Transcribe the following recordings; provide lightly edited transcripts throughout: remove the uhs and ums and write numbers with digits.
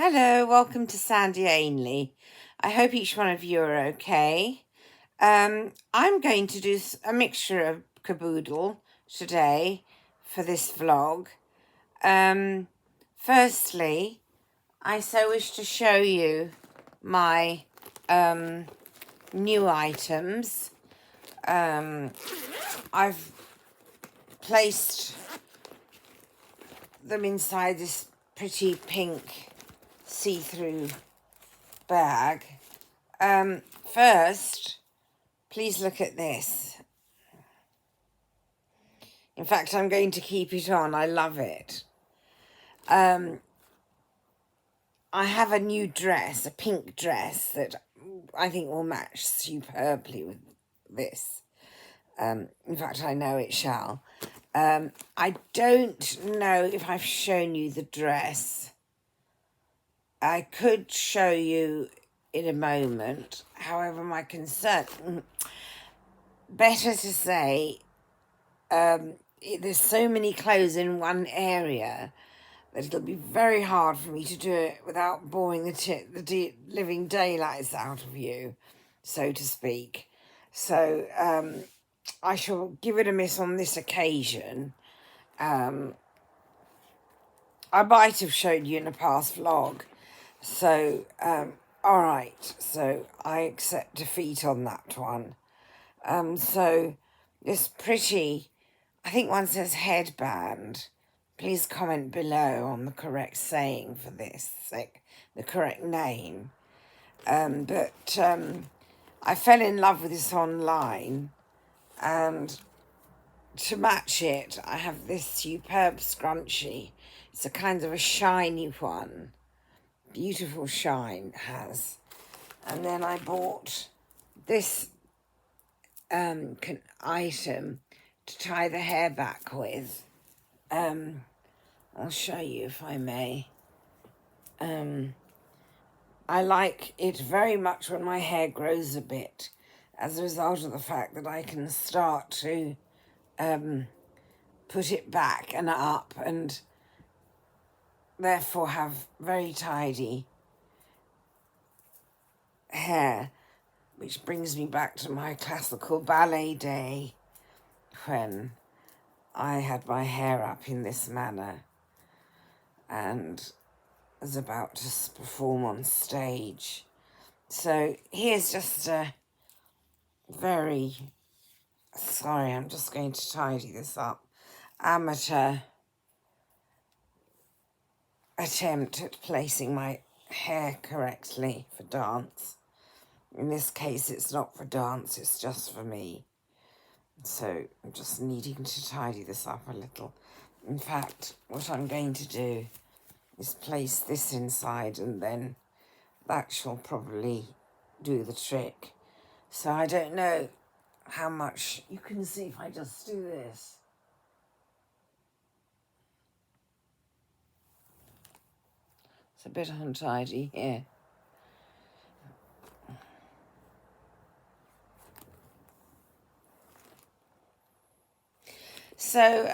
Hello, welcome to Sandy Ainley. I hope each one of you are okay. I'm going to do a mixture of caboodle today for this vlog. Firstly, I so wish to show you my new items. I've placed them inside this pretty pink see-through bag. First, please look at this. In fact, I'm going to keep it on. I love it. I have a new dress, a pink dress that I think will match superbly with this. In fact, I know it shall. I don't know if I've shown you the dress. I could show you in a moment. However, my concern, better to say, there's so many clothes in one area that it'll be very hard for me to do it without boring the living daylights out of you, so to speak. So I shall give it a miss on this occasion. I might have shown you in a past vlog. So, all right, so I accept defeat on that one. So this pretty, I think one says headband. Please comment below on the correct saying for this, like the correct name. But I fell in love with this online, and to match it, I have this superb scrunchie. It's a kind of a shiny one. Beautiful shine it has. And then I bought this item to tie the hair back with. I'll show you if I may. I like it very much when my hair grows a bit, as a result of the fact that I can start to put it back and up, and therefore have very tidy hair, which brings me back to my classical ballet day when I had my hair up in this manner and was about to perform on stage. So here's just a very, sorry, I'm just going to tidy this up, amateur attempt at placing my hair correctly for dance. In this case, it's not for dance, it's just for me. So I'm just needing to tidy this up a little. In fact, what I'm going to do is place this inside, and then that shall probably do the trick. So I don't know how much you can see if I just do this. It's a bit untidy here. So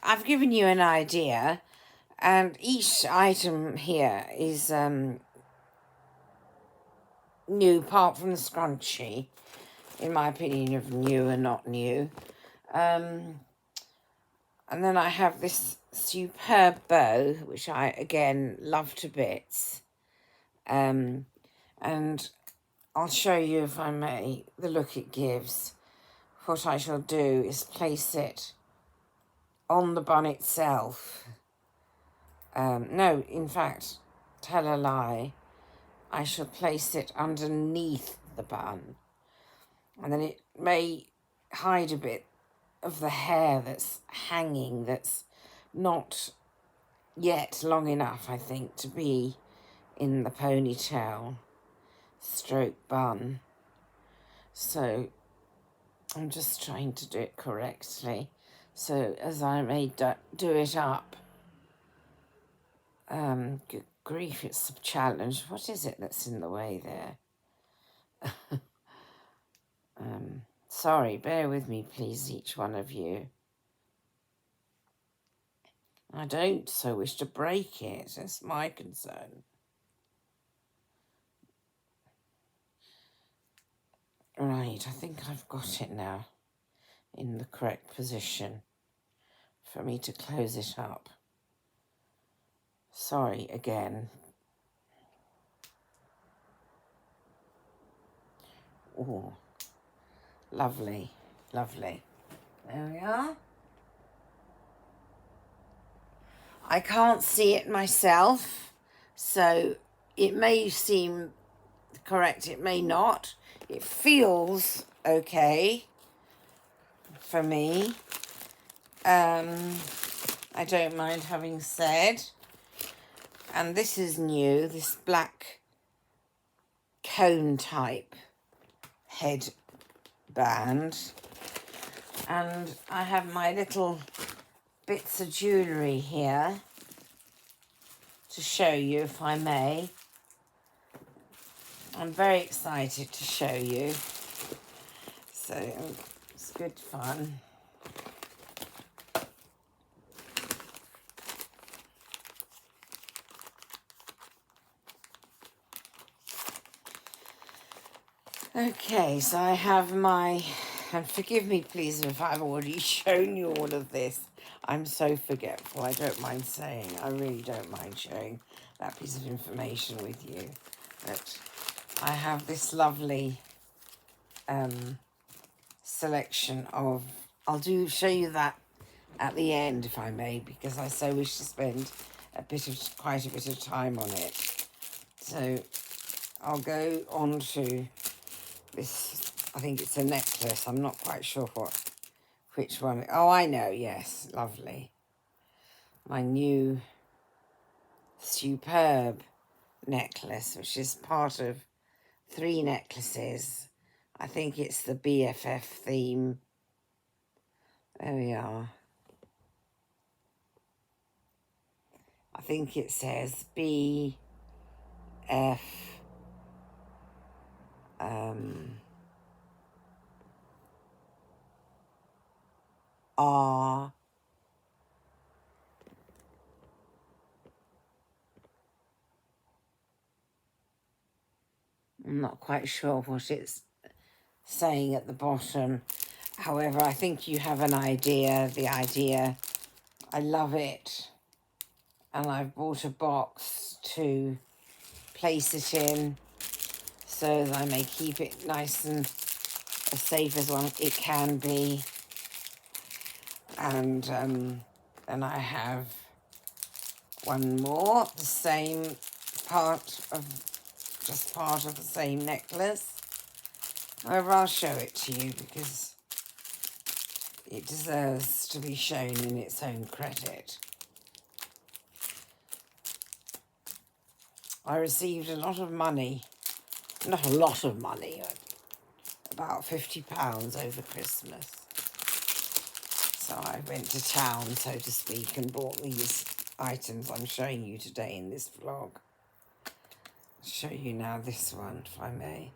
I've given you an idea, and each item here is new, apart from the scrunchie, in my opinion, of new and not new. And then I have this superb bow, which I, again, love to bits. And I'll show you, if I may, the look it gives. What I shall do is place it on the bun itself. No, in fact, tell a lie. I shall place it underneath the bun. And then it may hide a bit of the hair that's hanging, that's not yet long enough, I think, to be in the ponytail stroke bun. So I'm just trying to do it correctly. So as I may do it up, good grief, it's a challenge. What is it that's in the way there? Sorry, bear with me, please, each one of you. I don't so wish to break it, that's my concern. Right, I think I've got it now in the correct position for me to close it up. Sorry again. Oh, lovely, lovely. There we are. I can't see it myself, so it may seem correct, it may not. It feels okay for me. I don't mind having said. And this is new, this black cone type headband. And I have my little bits of jewellery here to show you, if I may. I'm very excited to show you. So it's good fun. Okay, so I have my, and forgive me please if I've already shown you all of this. I'm so forgetful, I don't mind saying. I really don't mind sharing that piece of information with you. But I have this lovely selection of, I'll show you that at the end if I may, because I so wish to spend quite a bit of time on it. So I'll go on to this, I think it's a necklace, I'm not quite sure which one. Oh, I know, yes, lovely. My new superb necklace, which is part of 3 necklaces. I think it's the BFF theme. There we are. I think it says BF R. I'm not quite sure what it's saying at the bottom. However, I think you have an idea, the idea. I love it. And I've bought a box to place it in so that I may keep it nice and as safe as it can be. And then I have one more, the same part of the same necklace. However, I'll show it to you because it deserves to be shown in its own credit. I received a lot of money, not a lot of money, about £50 over Christmas. So I went to town, so to speak, and bought these items I'm showing you today in this vlog. I'll show you now this one, if I may.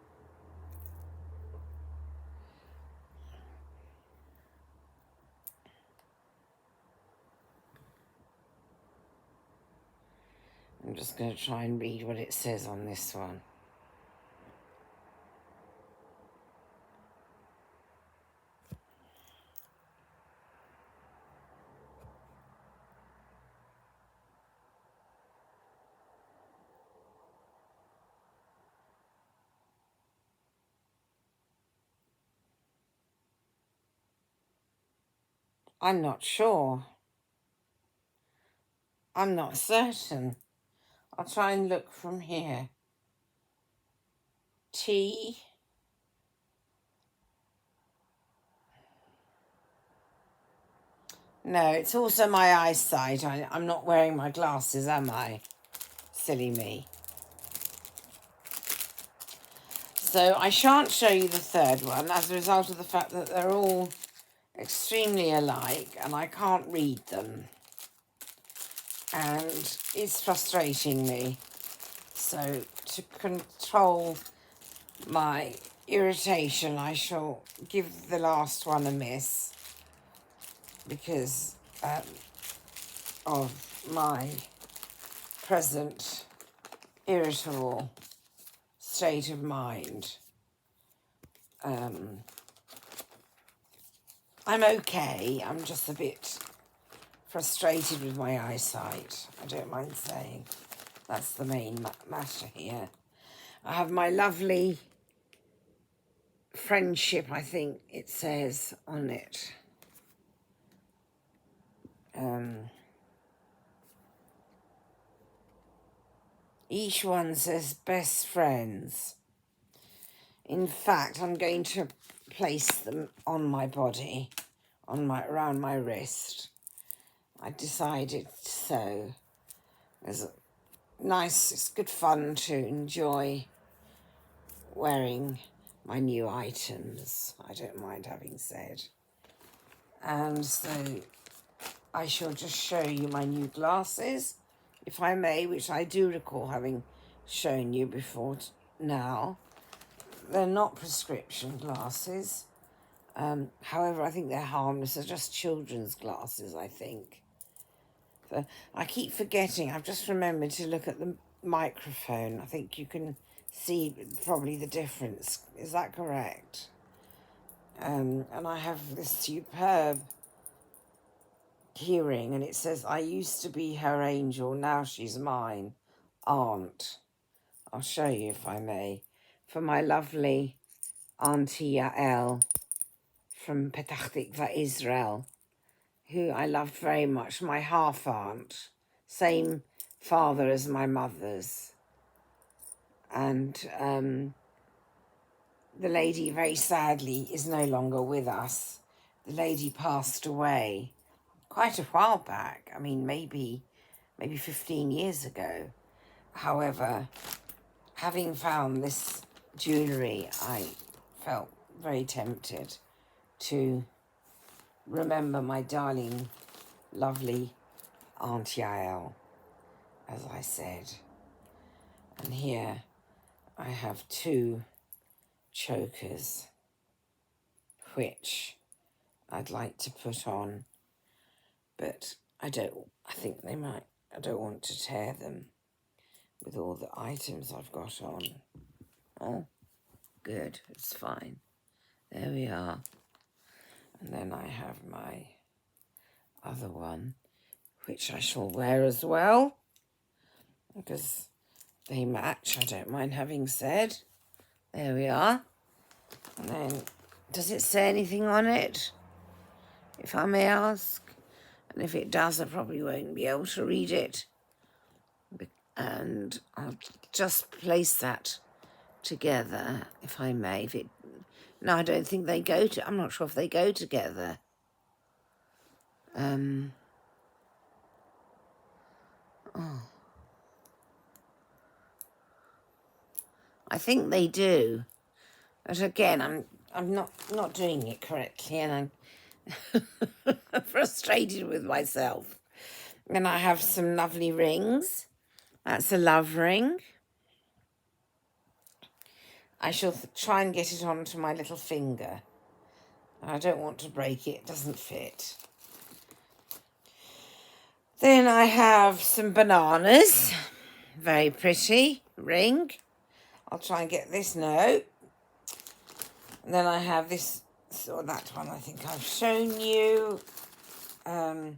I'm just going to try and read what it says on this one. I'm not sure. I'm not certain. I'll try and look from here. T. No, it's also my eyesight. I'm not wearing my glasses, am I? Silly me. So I shan't show you the third one as a result of the fact that they're all extremely alike and I can't read them. And it's frustrating me. So to control my irritation, I shall give the last one a miss because of my present irritable state of mind. I'm okay. I'm just a bit frustrated with my eyesight. I don't mind saying. That's the main matter here. I have my lovely friendship, I think it says on it. Each one says best friends. In fact, I'm going to place them on my body, around my wrist. I decided so. It's good fun to enjoy wearing my new items, I don't mind having said. And so I shall just show you my new glasses, if I may, which I do recall having shown you before now. They're not prescription glasses. However, I think they're harmless. They're just children's glasses, I think. So I keep forgetting. I've just remembered to look at the microphone. I think you can see probably the difference. Is that correct? And I have this superb hearing, and it says, I used to be her angel, now she's mine, aunt. I'll show you if I may. For my lovely Auntie Yael from Petach Tikva, Israel, who I loved very much, my half-aunt, same father as my mother's. And the lady, very sadly, is no longer with us. The lady passed away quite a while back. I mean, maybe 15 years ago. However, having found this jewellery, I felt very tempted to remember my darling, lovely Aunt Yael, as I said. And here I have two chokers, which I'd like to put on, but I don't want to tear them with all the items I've got on. Oh, good, it's fine. There we are. And then I have my other one, which I shall wear as well, because they match, I don't mind having said. There we are. And then, does it say anything on it, if I may ask? And if it does, I probably won't be able to read it. And I'll just place that together, if I may. No, I don't think they go to... I'm not sure if they go together. I think they do. But again, I'm not doing it correctly, and I'm frustrated with myself. And I have some lovely rings. That's a love ring. I shall try and get it onto my little finger. I don't want to break it. It doesn't fit. Then I have some bananas. Very pretty ring. I'll try and get this note. And then I have this, so that one I think I've shown you. I'm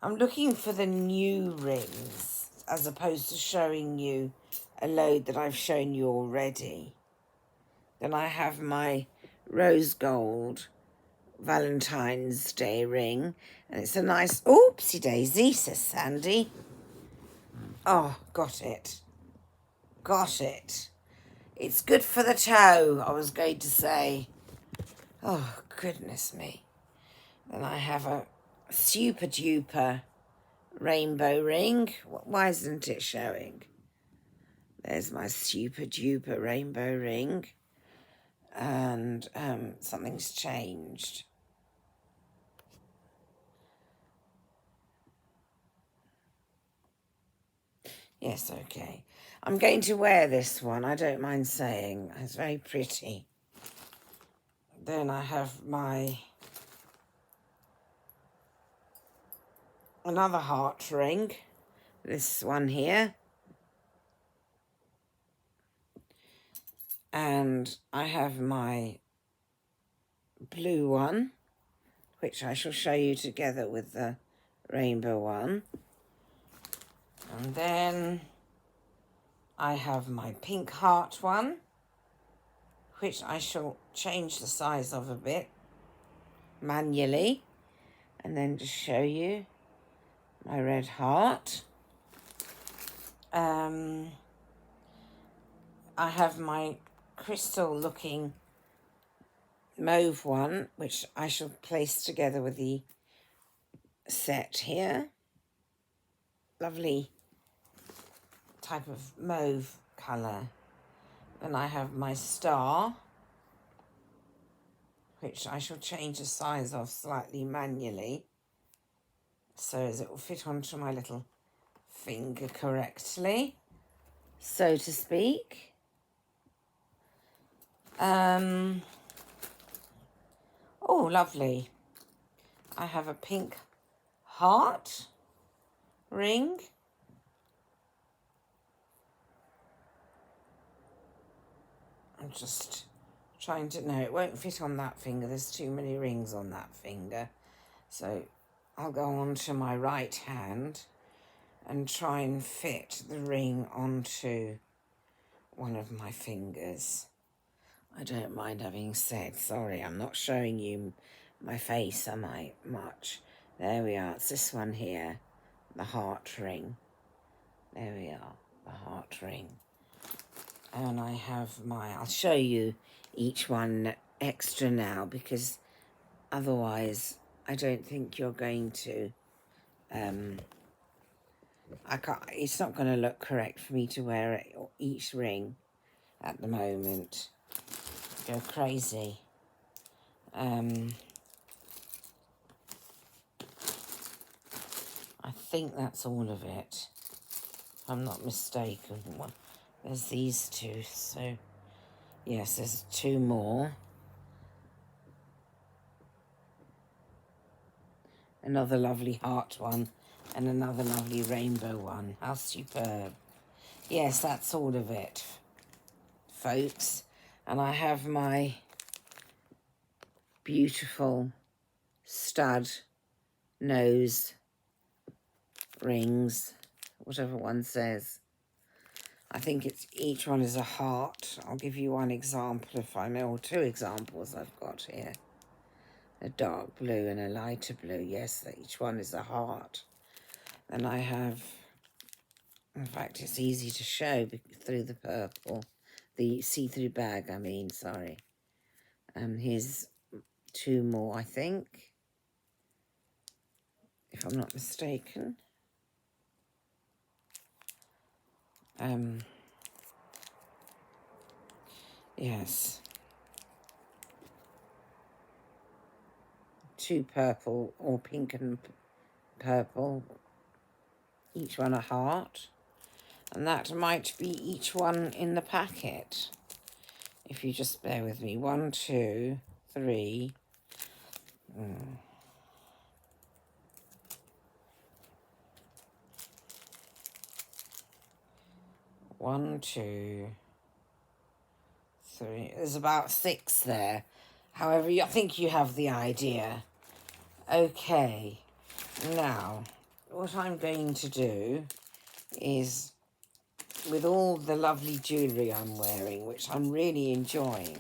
looking for the new rings as opposed to showing you a load that I've shown you already. Then I have my rose gold Valentine's Day ring. And it's a nice, oopsie daisy, says Sandy. Oh, got it. Got it. It's good for the toe, I was going to say. Oh, goodness me. Then I have a super duper rainbow ring. Why isn't it showing? There's my super duper rainbow ring. And something's changed. Yes, okay. I'm going to wear this one, I don't mind saying. It's very pretty. Then I have another heart ring. This one here. And I have my blue one, which I shall show you together with the rainbow one. And then I have my pink heart one, which I shall change the size of a bit manually, and then just show you my red heart. I have my crystal looking mauve one, which I shall place together with the set here. Lovely type of mauve colour. Then I have my star, which I shall change the size of slightly manually so as it will fit onto my little finger correctly, so to speak. Oh, lovely. I have a pink heart ring. I'm just trying to... No, it won't fit on that finger. There's too many rings on that finger. So I'll go on to my right hand and try and fit the ring onto one of my fingers. I don't mind having said, sorry, I'm not showing you my face, am I, much? There we are, it's this one here, the heart ring. There we are, the heart ring. And I have I'll show you each one extra now, because otherwise I don't think you're going to, it's not going to look correct for me to wear each ring at the moment. Go crazy. I think that's all of it, if I'm not mistaken. There's these two, so yes, there's two more. Another lovely heart one and another lovely rainbow one. How superb. Yes, that's all of it, folks. And I have my beautiful stud nose rings, whatever one says. I think it's each one is a heart. I'll give you one example if I know, or two examples I've got here. A dark blue and a lighter blue. Yes, each one is a heart. And I have, in fact, it's easy to show through the purple. The see-through bag, I mean, sorry. Here's two more, I think, if I'm not mistaken. Yes. Two purple, or pink and purple. Each one a heart. And that might be each one in the packet. If you just bear with me. 1, 2, 3. 1, 2, 3. There's about 6 there. However, I think you have the idea. Okay. Now, what I'm going to do is, with all the lovely jewellery I'm wearing, which I'm really enjoying,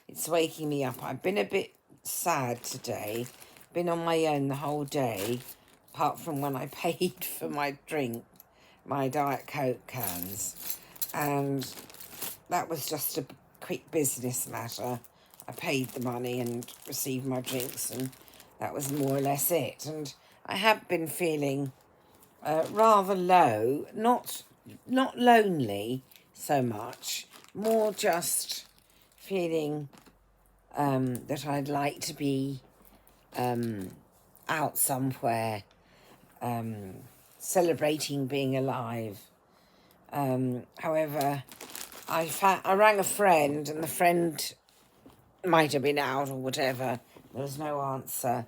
it's waking me up. I've been a bit sad today, been on my own the whole day, apart from when I paid for my drink, my Diet Coke cans, and that was just a quick business matter. I paid the money and received my drinks, and that was more or less it. And I have been feeling rather low, not lonely so much, more just feeling that I'd like to be out somewhere, celebrating being alive. However, I rang a friend, and the friend might have been out or whatever. There was no answer.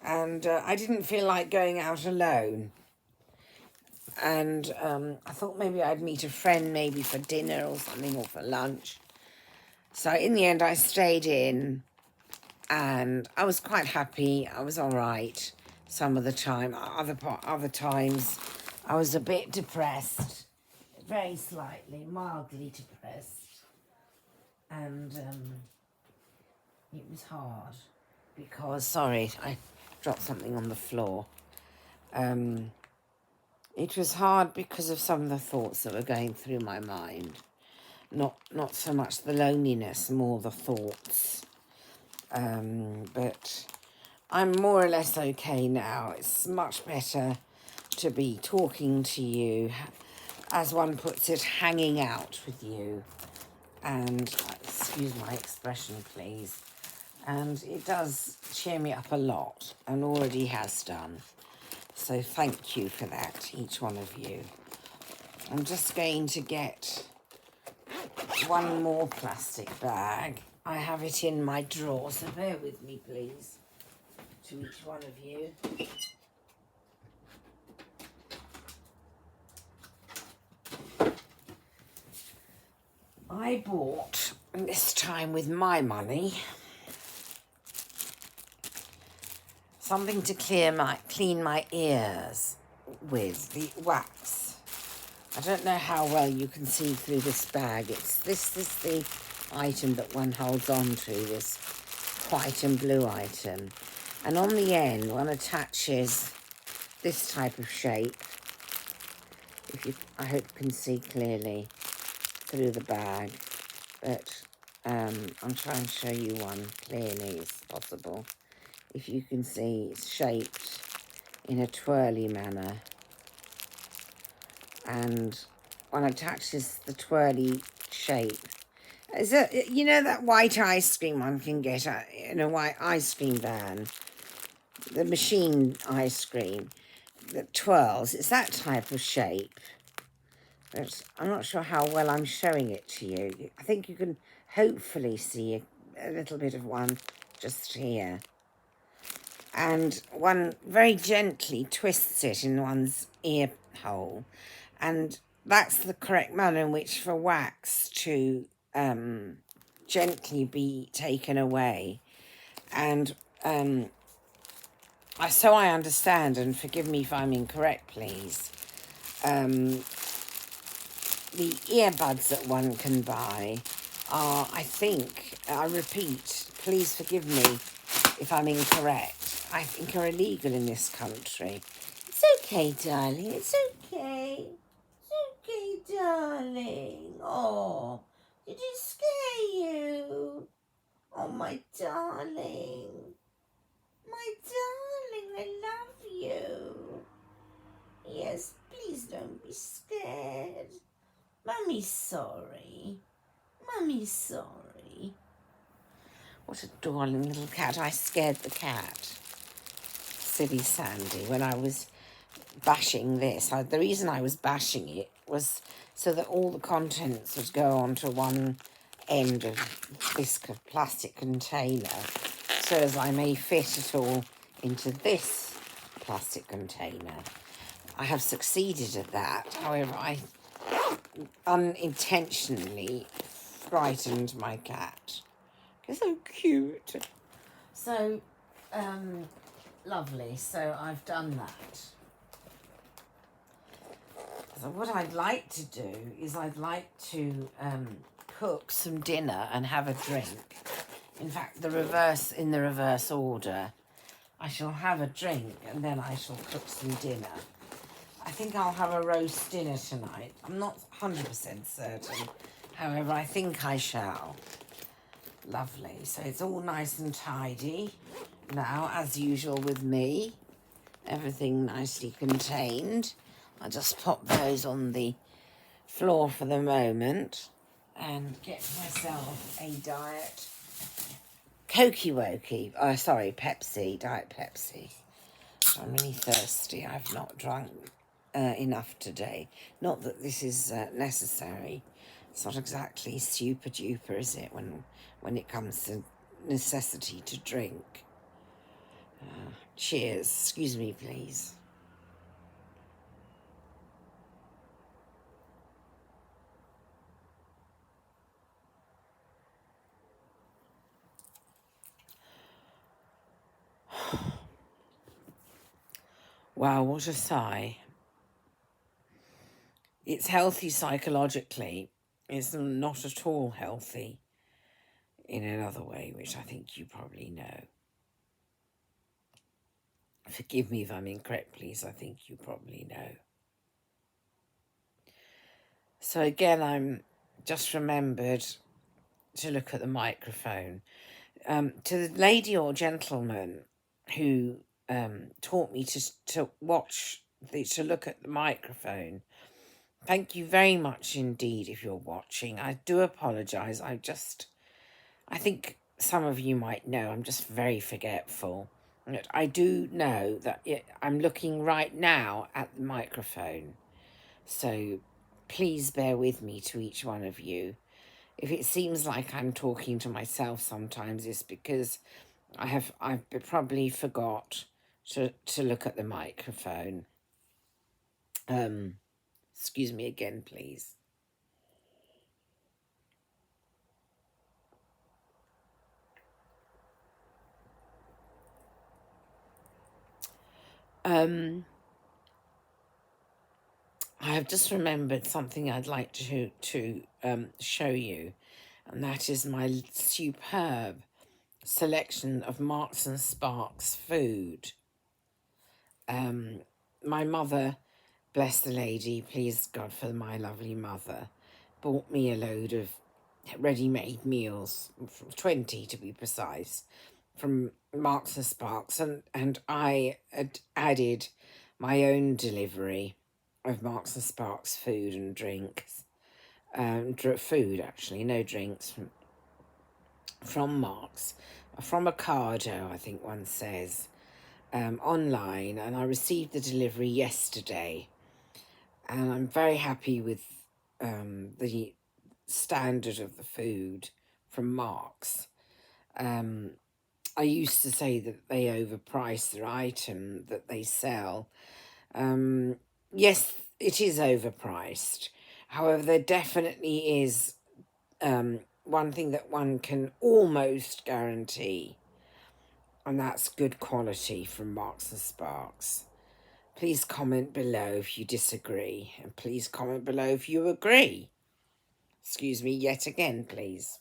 And I didn't feel like going out alone. And I thought maybe I'd meet a friend, maybe for dinner or something, or for lunch. So in the end, I stayed in. and I was quite happy. I was all right some of the time. Other times I was a bit depressed, very slightly, mildly depressed, and it was hard because, sorry, I dropped something on the floor. It was hard because of some of the thoughts that were going through my mind. Not so much the loneliness, more the thoughts. But I'm more or less okay now. It's much better to be talking to you, as one puts it, hanging out with you. And, excuse my expression, please. And it does cheer me up a lot, and already has done. So thank you for that, each one of you. I'm just going to get one more plastic bag. I have it in my drawer, so bear with me, please, to each one of you. I bought, this time with my money, something to clean my ears with, the wax. I don't know how well you can see through this bag. This is the item that one holds on to, this white and blue item. And on the end, one attaches this type of shape. I hope you can see clearly through the bag, but I'll try and show you one clearly as possible. If you can see, it's shaped in a twirly manner, and one attaches the twirly shape. You know that white ice cream one can get in a white ice cream van, the machine ice cream that twirls? It's that type of shape. But I'm not sure how well I'm showing it to you. I think you can hopefully see a little bit of one just here. And one very gently twists it in one's ear hole. And that's the correct manner in which for wax to gently be taken away. And so I understand, and forgive me if I'm incorrect, please, the earbuds that one can buy are, I repeat, please forgive me if I'm incorrect, I think are illegal in this country. It's okay, darling, it's okay. It's okay, darling. Oh, did it scare you? Oh, my darling. My darling, I love you. Yes, please don't be scared. Mummy's sorry. Mummy's sorry. What a darling little cat. I scared the cat. Silly Sandy, when I was bashing this. The reason I was bashing it was so that all the contents would go onto one end of this plastic container, so as I may fit it all into this plastic container. I have succeeded at that. However, I unintentionally frightened my cat. It's so cute. So, lovely. So I've done that. So what I'd like to do is I'd like to cook some dinner and have a drink. In fact, in the reverse order. I shall have a drink and then I shall cook some dinner. I think I'll have a roast dinner tonight. I'm not 100% certain. However, I think I shall. Lovely. So it's all nice and tidy now, as usual with me. Everything nicely contained. I'll just pop those on the floor for the moment and get myself a diet Pepsi, Diet Pepsi. I'm really thirsty. I've not drunk enough today. Not that this is necessary. It's not exactly super duper, is it, when it comes to necessity to drink. Cheers. Excuse me, please. Wow, what a sigh. It's healthy psychologically. It's not at all healthy in another way, which I think you probably know. Forgive me if I'm incorrect, please. I think you probably know. So again, I'm just remembered to look at the microphone. To the lady or gentleman who taught me to look at the microphone, thank you very much indeed if you're watching. I do apologise. I think some of you might know I'm just very forgetful. I do know that I'm looking right now at the microphone. So please bear with me, to each one of you. If it seems like I'm talking to myself sometimes, it's because I've probably forgot to look at the microphone. Excuse me again, please. I have just remembered something I'd like to show you, and that is my superb selection of Marks and Sparks food. My mother, bless the lady, please God for my lovely mother, bought me a load of ready-made meals, 20 to be precise, from Marks and Sparks, and I had added my own delivery of Marks and Sparks food and drinks. Food, actually, no drinks, from Marks, from Ocado, I think one says, online, and I received the delivery yesterday, and I'm very happy with the standard of the food from Marks. I used to say that they overprice their item that they sell. Yes, it is overpriced. However, there definitely is one thing that one can almost guarantee, and that's good quality from Marks and Sparks. Please comment below if you disagree, and please comment below if you agree. Excuse me yet again, please.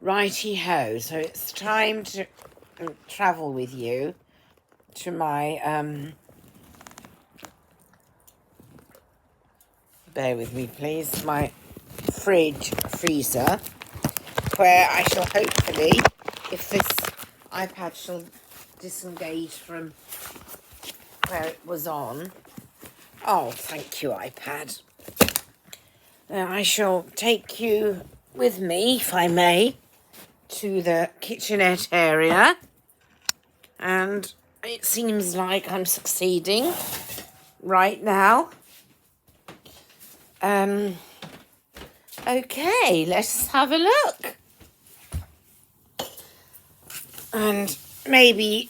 Righty-ho, so it's time to travel with you to my, bear with me please, my freezer, where I shall hopefully, if this iPad shall disengage from where it was on. Oh, thank you, iPad. I shall take you with me, if I may, to the kitchenette area, and it seems like I'm succeeding right now. Okay, let's have a look. And maybe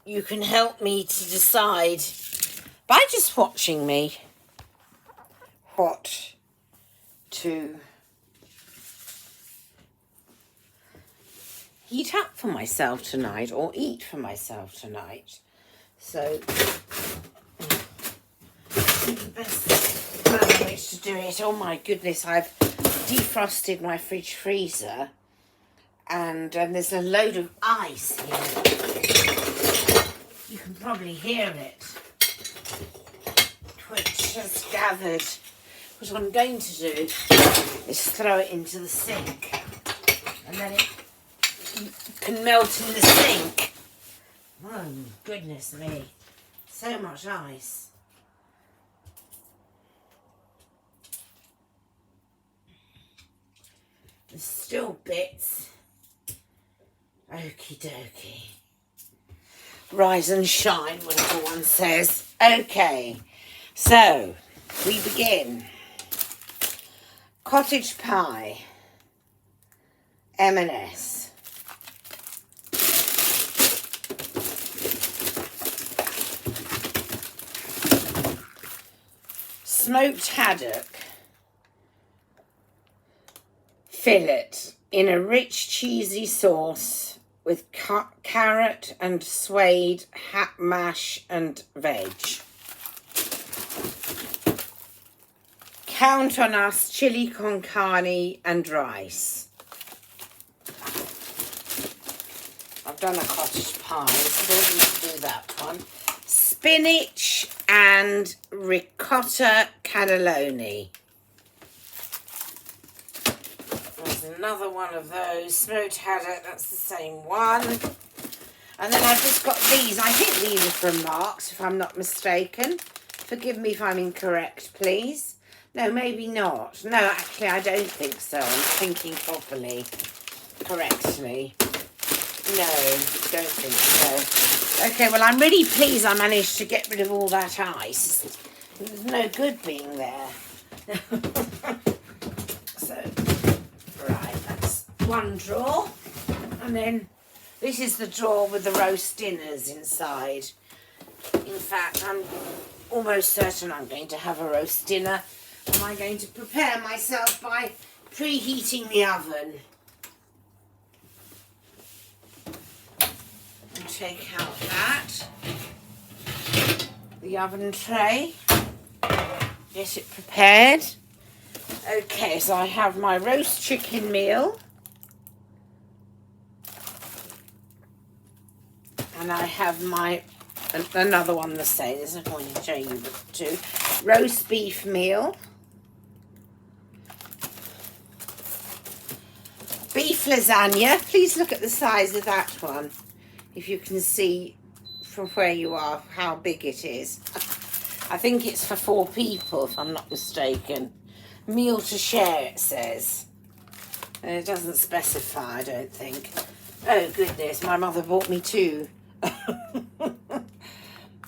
you can help me to decide by just watching me what to heat up for myself tonight or eat for myself tonight. So the best manner in which to do it. Oh my goodness, I've defrosted my freezer, and there's a load of ice here. You can probably hear it, which has gathered. What I'm going to do is throw it into the sink, and then it can melt in the sink. Oh, goodness me. So much ice. There's still bits. Okie dokie. Rise and shine, whatever one says. Okay, so we begin. Cottage pie. M&S. Smoked haddock. Fillet in a rich cheesy sauce with carrot and suede, mash and veg. Count on us, chili con carne and rice. I've done a cottage pie, so don't need to do that one. Spinach and ricotta cannelloni. There's another one of those. Smoked haddock, that's the same one. And then I've just got these. I think these are from Marks, if I'm not mistaken. Forgive me if I'm incorrect, please. No, maybe not. No, actually, I don't think so. I'm thinking properly, correctly. No, don't think so. Okay, well, I'm really pleased I managed to get rid of all that ice. It was no good being there. So, right, that's one drawer. And then this is the drawer with the roast dinners inside. In fact, I'm almost certain I'm going to have a roast dinner. And I'm going to prepare myself by preheating the oven. And take out that. The oven tray. Get it prepared. Okay, so I have my roast chicken meal. And I have my, another one the same, there's no point in showing you the two. Roast beef meal. Beef lasagna. Please look at the size of that one. If you can see from where you are how big it is. I think it's for 4 people, if I'm not mistaken. Meal to share, it says. And it doesn't specify, I don't think. Oh, goodness, my mother bought me 2.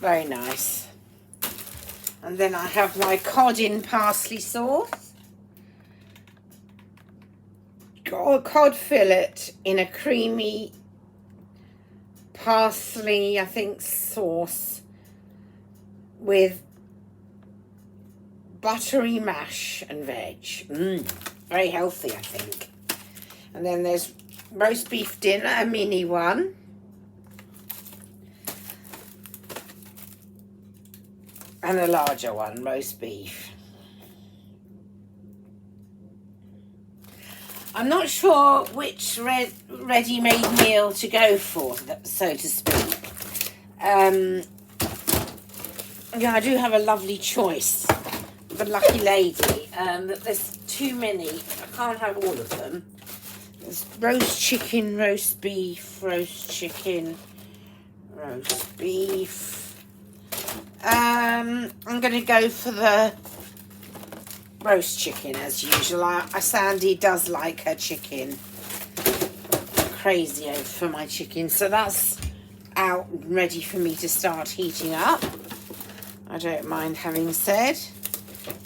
Very nice. And then I have my cod in parsley sauce. Cod fillet in a creamy parsley, I think, sauce with buttery mash and veg. Very healthy, I think. And then there's roast beef dinner, a mini one. And a larger one, roast beef. I'm not sure which ready-made meal to go for, so to speak. Yeah, I do have a lovely choice. I'm a lucky lady. But there's too many. I can't have all of them. There's roast chicken, roast beef, roast chicken, roast beef. I'm going to go for the roast chicken as usual. Sandy does like her chicken. Crazy for my chicken. So that's out and ready for me to start heating up. I don't mind having said.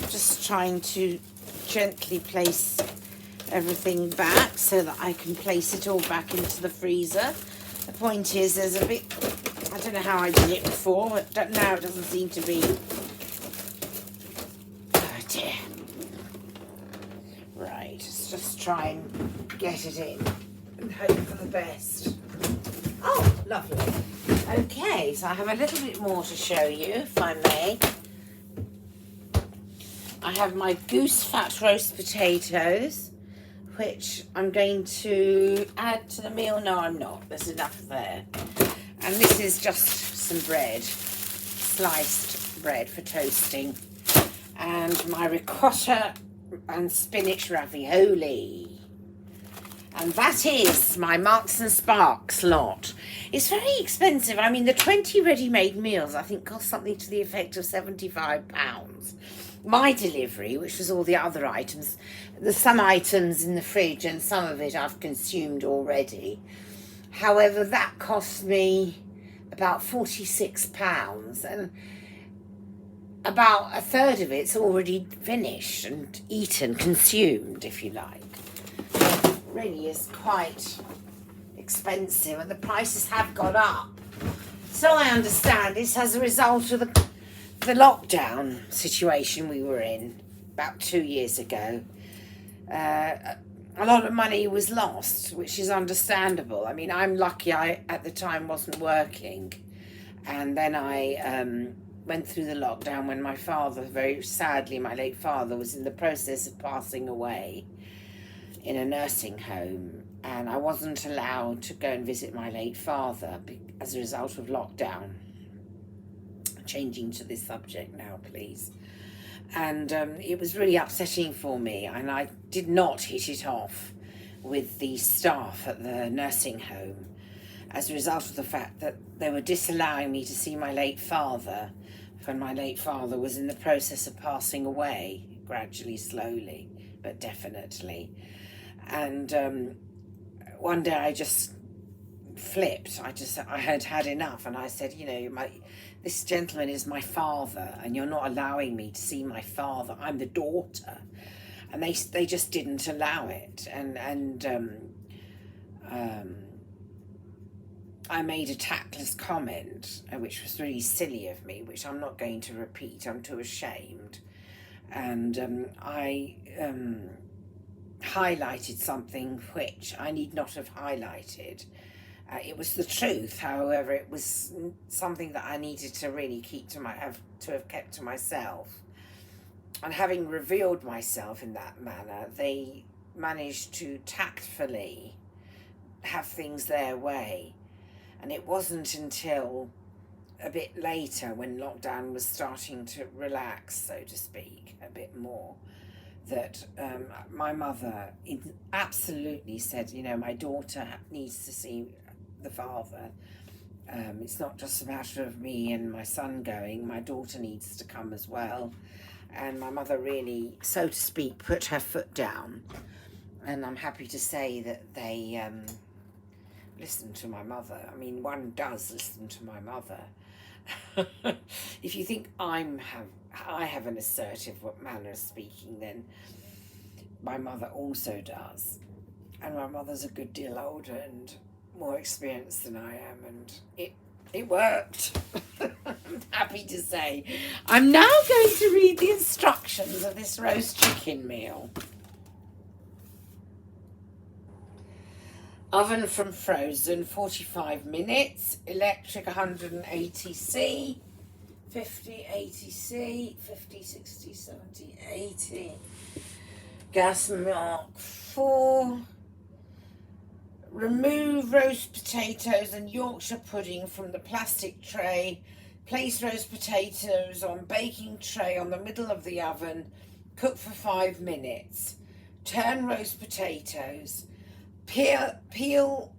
Just trying to gently place everything back so that I can place it all back into the freezer. The point is there's a bit, I don't know how I did it before, but now it doesn't seem to be. Oh dear. Right, let's just try and get it in and hope for the best. Oh, lovely. Okay, so I have a little bit more to show you, if I may. I have my goose fat roast potatoes, which I'm going to add to the meal. No, I'm not. There's enough there. And this is just some bread, sliced bread for toasting. And my ricotta and spinach ravioli. And that is my Marks and Sparks lot. It's very expensive. I mean, the 20 ready-made meals, I think, cost something to the effect of £75. My delivery, which was all the other items, there's some items in the fridge and some of it I've consumed already. However, that cost me about £46, and about a third of it's already finished and eaten, consumed, if you like. It really is quite expensive, and the prices have gone up. So I understand it's as a result of the lockdown situation we were in about 2 years ago. a lot of money was lost, which is understandable. I mean, I'm lucky I, at the time, wasn't working. And then I went through the lockdown when my father, very sadly, my late father, was in the process of passing away in a nursing home. And I wasn't allowed to go and visit my late father as a result of lockdown. Changing to this subject now, please. And it was really upsetting for me, and I did not hit it off with the staff at the nursing home as a result of the fact that they were disallowing me to see my late father when my late father was in the process of passing away, gradually, slowly, but definitely. And one day I just flipped. I had had enough, and I said, you know, this gentleman is my father, and you're not allowing me to see my father. I'm the daughter. And they just didn't allow it. And I made a tactless comment, which was really silly of me, which I'm not going to repeat. I'm too ashamed. And I highlighted something which I need not have highlighted. It was the truth, however, it was something that I needed to really have kept to myself. And having revealed myself in that manner, they managed to tactfully have things their way. And it wasn't until a bit later, when lockdown was starting to relax, so to speak, a bit more, that my mother absolutely said, you know, my daughter needs to see the father. It's not just a matter of me and my son going, my daughter needs to come as well. And my mother really, so to speak, put her foot down. And I'm happy to say that they listened to my mother. I mean, one does listen to my mother. If you think I have an assertive manner of speaking, then my mother also does. And my mother's a good deal older and more experienced than I am, and it worked. I'm happy to say. I'm now going to read the instructions of this roast chicken meal. Oven from frozen, 45 minutes. Electric, 180C. 50, 80C. 50, 60, 70, 80. Gas mark 4. Remove roast potatoes and Yorkshire pudding from the plastic tray. Place roast potatoes on baking tray on the middle of the oven. Cook for 5 minutes. Turn roast potatoes. Peel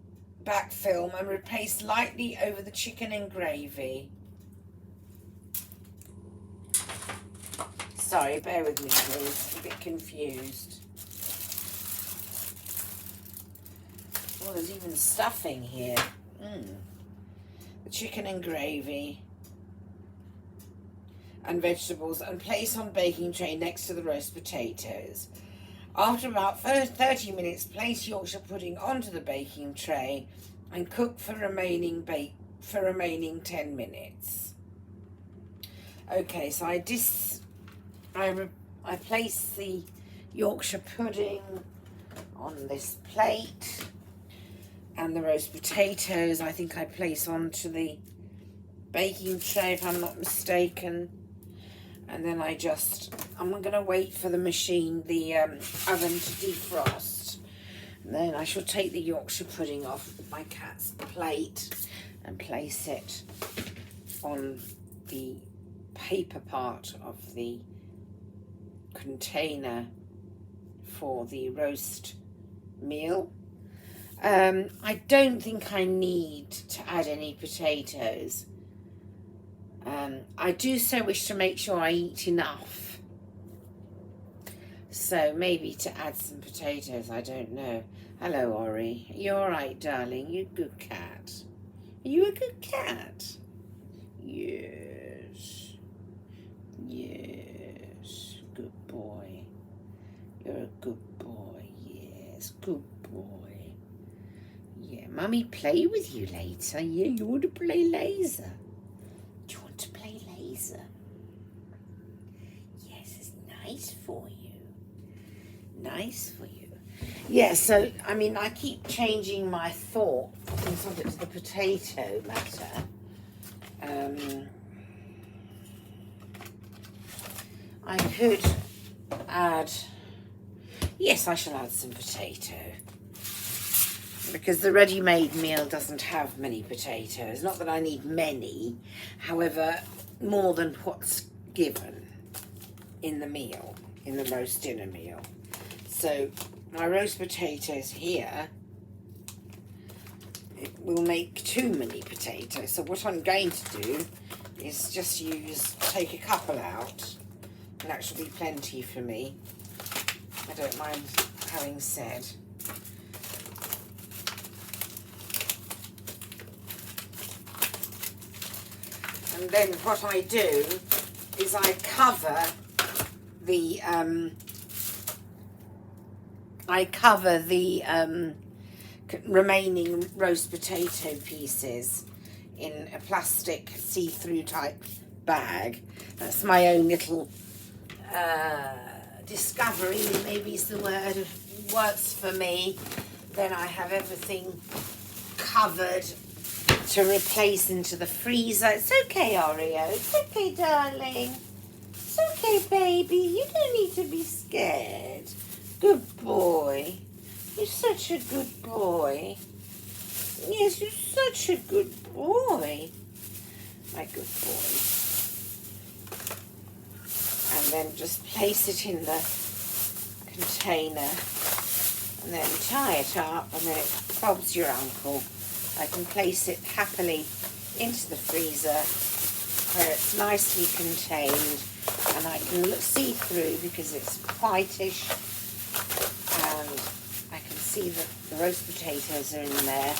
back film and replace lightly over the chicken and gravy. Sorry, bear with me please, I'm a bit confused. Oh, there's even stuffing here. The chicken and gravy and vegetables, and place on baking tray next to the roast potatoes. After about 30 minutes, place Yorkshire pudding onto the baking tray and cook for remaining 10 minutes. Okay, so I place the Yorkshire pudding on this plate, and the roast potatoes I think I place onto the baking tray if I'm not mistaken. And then I'm going to wait for the oven to defrost. And then I shall take the Yorkshire pudding off my cat's plate and place it on the paper part of the container for the roast meal. I don't think I need to add any potatoes. I do so wish to make sure I eat enough. So maybe to add some potatoes, I don't know. Hello, Ori. Are you all right, darling? You a good cat? Are you a good cat? Yes. Yes. Good boy. You're a good boy. Yes, good boy. Yeah, Mummy play with you later. Yeah, you want to play laser? Do you want to play laser? Yes, it's nice for you. Nice for you. Yeah, so, I mean, I keep changing my thought inside it to the potato matter. I could add, yes, I shall add some potato. Because the ready-made meal doesn't have many potatoes. Not that I need many, however, more than what's given in the meal, in the roast dinner meal. So my roast potatoes here, it will make too many potatoes. So what I'm going to do is just take a couple out, and that should be plenty for me. I don't mind having said. And then what I do is I cover the remaining roast potato pieces in a plastic see-through type bag. That's my own little discovery, maybe is the word, works for me. Then I have everything covered to replace into the freezer. It's okay, Oreo. It's okay, darling. It's okay, baby. You don't need to be scared. Good boy. You're such a good boy. Yes, you're such a good boy. My good boy. And then just place it in the container and then tie it up, and then Bob's your uncle. I can place it happily into the freezer where it's nicely contained, and I can see through because it's whitish, and I can see that the roast potatoes are in there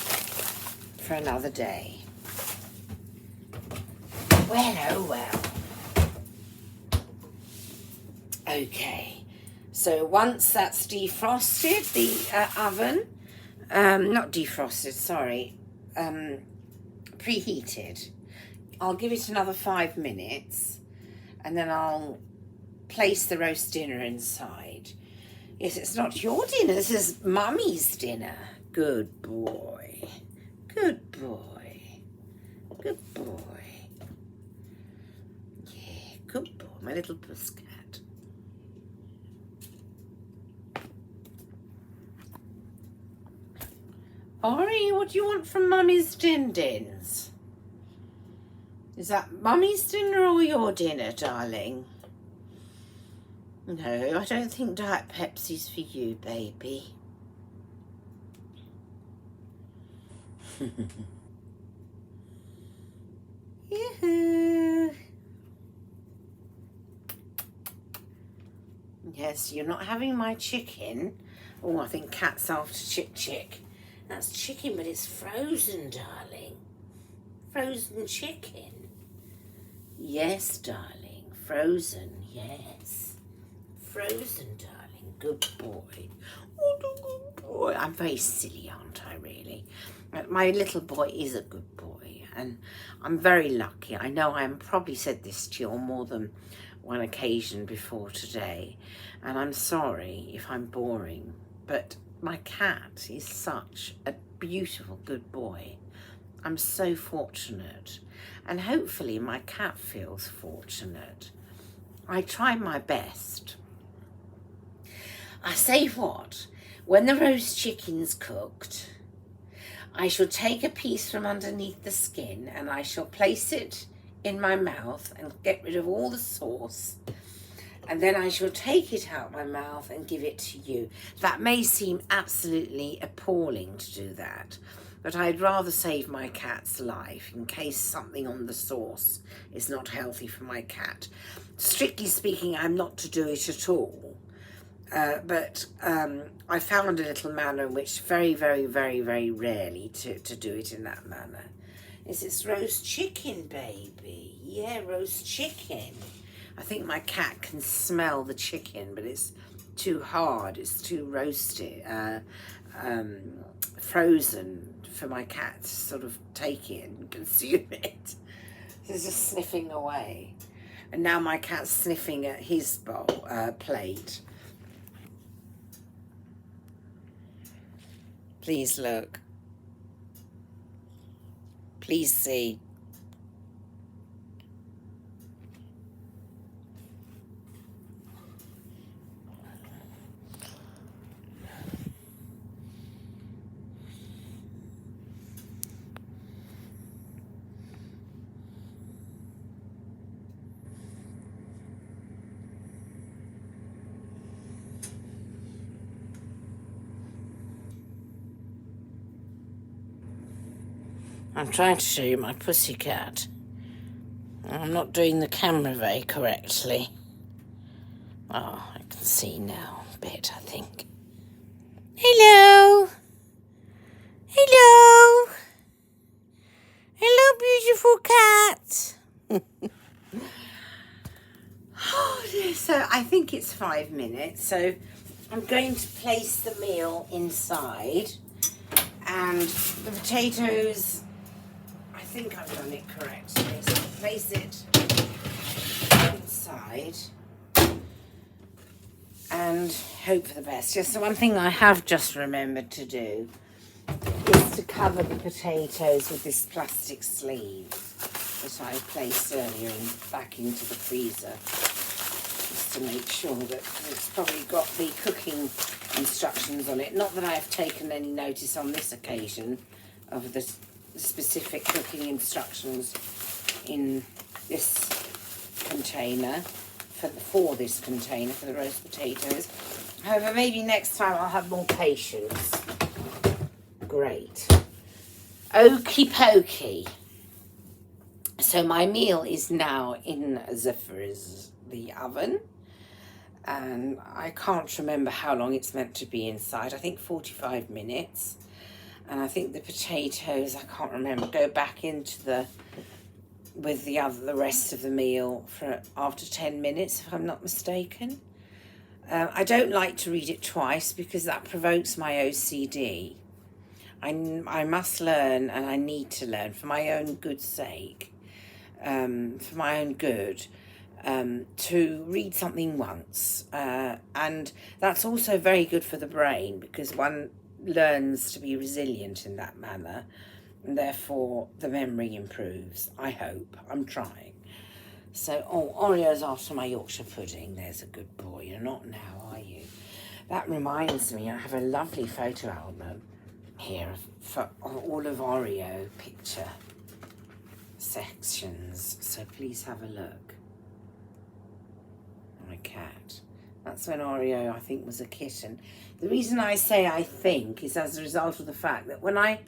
for another day. Well, oh well. Okay, so once that's defrosted, the oven, not defrosted, sorry, preheated, I'll give it another 5 minutes, and then I'll place the roast dinner inside. Yes, it's not your dinner, this is Mummy's dinner. Good boy. Good boy. Good boy. Yeah, good boy, my little puss cat. Ori, what do you want from Mummy's din-dins? Is that Mummy's dinner or your dinner, darling? No, I don't think Diet Pepsi's for you, baby. Yoo-hoo. Yes, you're not having my chicken. Oh, I think cat's after chick. That's chicken, but it's frozen, darling. Frozen chicken. Yes, darling. Frozen, yes. Frozen, darling. Good boy. Oh, good boy. I'm very silly, aren't I, really? My little boy is a good boy, and I'm very lucky. I know I probably said this to you on more than one occasion before today, and I'm sorry if I'm boring, but my cat is such a beautiful, good boy. I'm so fortunate, and hopefully my cat feels fortunate. I try my best. I say what, when the roast chicken's cooked, I shall take a piece from underneath the skin and I shall place it in my mouth and get rid of all the sauce. And then I shall take it out my mouth and give it to you. That may seem absolutely appalling to do that, but I'd rather save my cat's life in case something on the sauce is not healthy for my cat. Strictly speaking, I'm not to do it at all. But I found a little manner in which very, very, very, very rarely to do it in that manner. It's roast chicken, baby. Yeah, roast chicken. I think my cat can smell the chicken, but it's too hard. It's too roasted, frozen for my cat to sort of take it and consume it. He's just sniffing away. And now my cat's sniffing at his bowl, plate. Please look. Please see. I'm trying to show you my pussycat. I'm not doing the camera very correctly. Oh, I can see now a bit, I think. Hello. Hello. Hello, beautiful cat. Oh, dear. So I think it's 5 minutes. So I'm going to place the meal inside. And the potatoes, I think I've done it correctly. So I'll place it inside and hope for the best. Just the one thing I have just remembered to do is to cover the potatoes with this plastic sleeve that I placed earlier back into the freezer, just to make sure that it's probably got the cooking instructions on it. Not that I've taken any notice on this occasion of the specific cooking instructions in this container, for this container, for the roast potatoes. However, maybe next time I'll have more patience. Great. Okie pokey. So my meal is now in the oven. And I can't remember how long it's meant to be inside. I think 45 minutes. And I think the potatoes, I can't remember, go back into the rest of the meal for after 10 minutes, if I'm not mistaken. I don't like to read it twice because that provokes my OCD. I must learn, and I need to learn for my own good sake, for my own good, to read something once. And that's also very good for the brain because one learns to be resilient in that manner. And therefore the memory improves, I hope. I'm trying. So, Oreos after my Yorkshire pudding. There's a good boy. You're not now, are you? That reminds me, I have a lovely photo album here for all of Oreo picture sections. So please have a look. My cat. That's when Oreo, I think, was a kitten. The reason I say I think is as a result of the fact that when I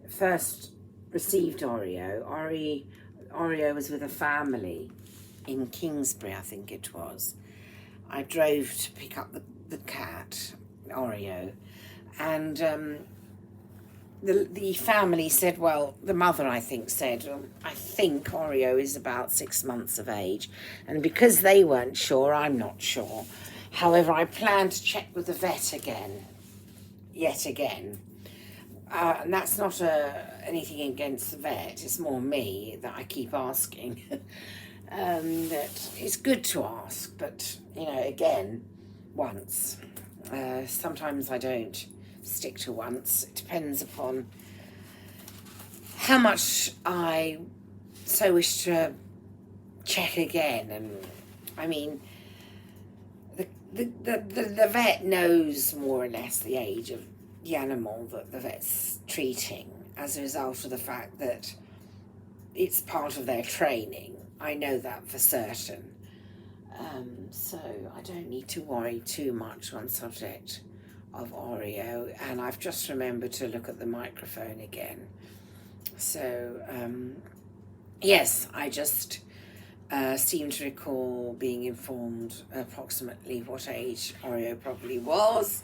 first received Oreo was with a family in Kingsbury, I think it was. I drove to pick up the cat, Oreo, and the family said, well, the mother, I think, said, I think Oreo is about 6 months of age. And because they weren't sure, I'm not sure. However, I plan to check with the vet yet again. And that's not anything against the vet. It's more me that I keep asking. That it's good to ask, but, again, once. Sometimes I don't stick to once. It depends upon how much I so wish to check again. And, I mean, the vet knows more or less the age of the animal that the vet's treating as a result of the fact that it's part of their training. I know that for certain. So I don't need to worry too much on subject of Oreo. And I've just remembered to look at the microphone again. So, yes, I just seem to recall being informed approximately what age Oreo probably was.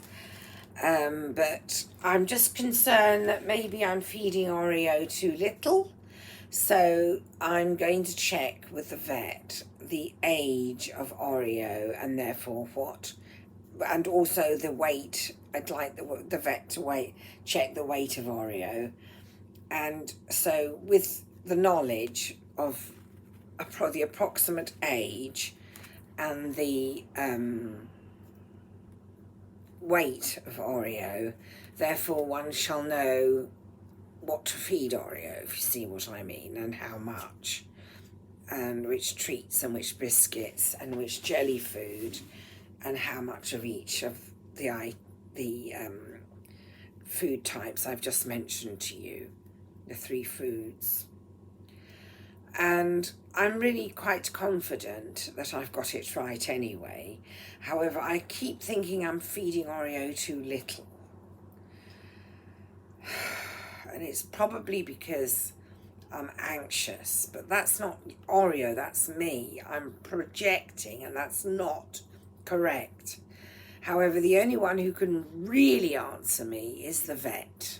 But I'm just concerned that maybe I'm feeding Oreo too little. So I'm going to check with the vet the age of Oreo and therefore and also the weight. I'd like the vet to check the weight of Oreo. And so with the knowledge of the approximate age and the weight of Oreo, therefore one shall know what to feed Oreo, if you see what I mean, and how much, and which treats and which biscuits and which jelly food, and how much of each of the food types I've just mentioned to you, the 3 foods. And I'm really quite confident that I've got it right anyway. However, I keep thinking I'm feeding Oreo too little. And it's probably because I'm anxious, but that's not Oreo, that's me. I'm projecting, and that's not correct. However, the only one who can really answer me is the vet,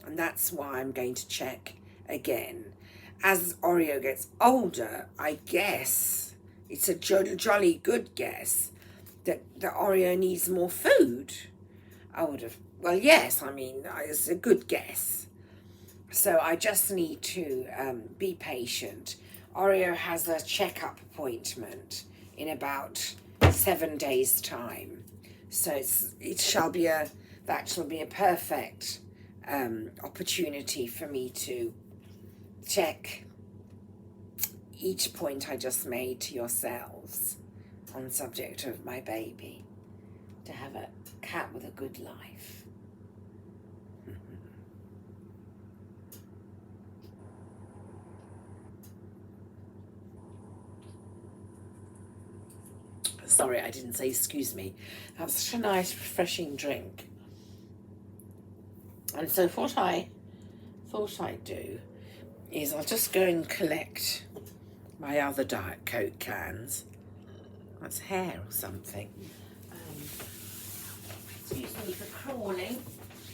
and that's why I'm going to check again. As Oreo gets older, I guess, it's a jolly good guess, that Oreo needs more food. I would have, well, yes, I mean, it's a good guess. So I just need to be patient. Oreo has a checkup appointment in about 7 days' time. So that shall be a perfect opportunity for me to check each point I just made to yourselves on the subject of my baby, to have a cat with a good life. Sorry, I didn't say excuse me. That's such a nice, refreshing drink. And so what I thought I'd do is I'll just go and collect my other Diet Coke cans. That's hair or something. Excuse me for crawling.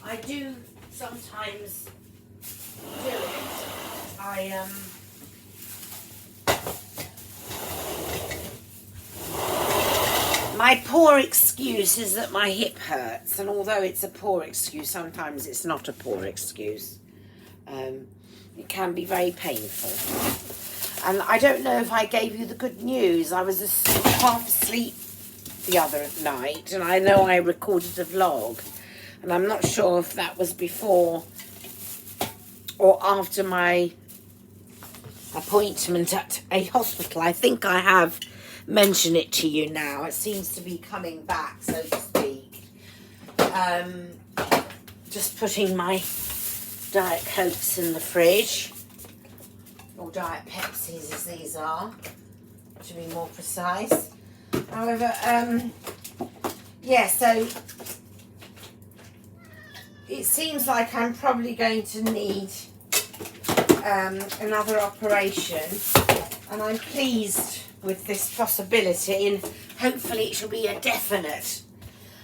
I do sometimes do it. My poor excuse is that my hip hurts, and although it's a poor excuse, sometimes it's not a poor excuse. It can be very painful. And I don't know if I gave you the good news. I was half asleep the other night, and I know I recorded a vlog, and I'm not sure if that was before or after my appointment at a hospital. I think I have mentioned it to you now. It seems to be coming back, so to speak. Just putting my Diet Cokes in the fridge, or Diet Pepsis as these are, to be more precise. However, yeah, so it seems like I'm probably going to need another operation, and I'm pleased with this possibility, and hopefully it shall be a definite.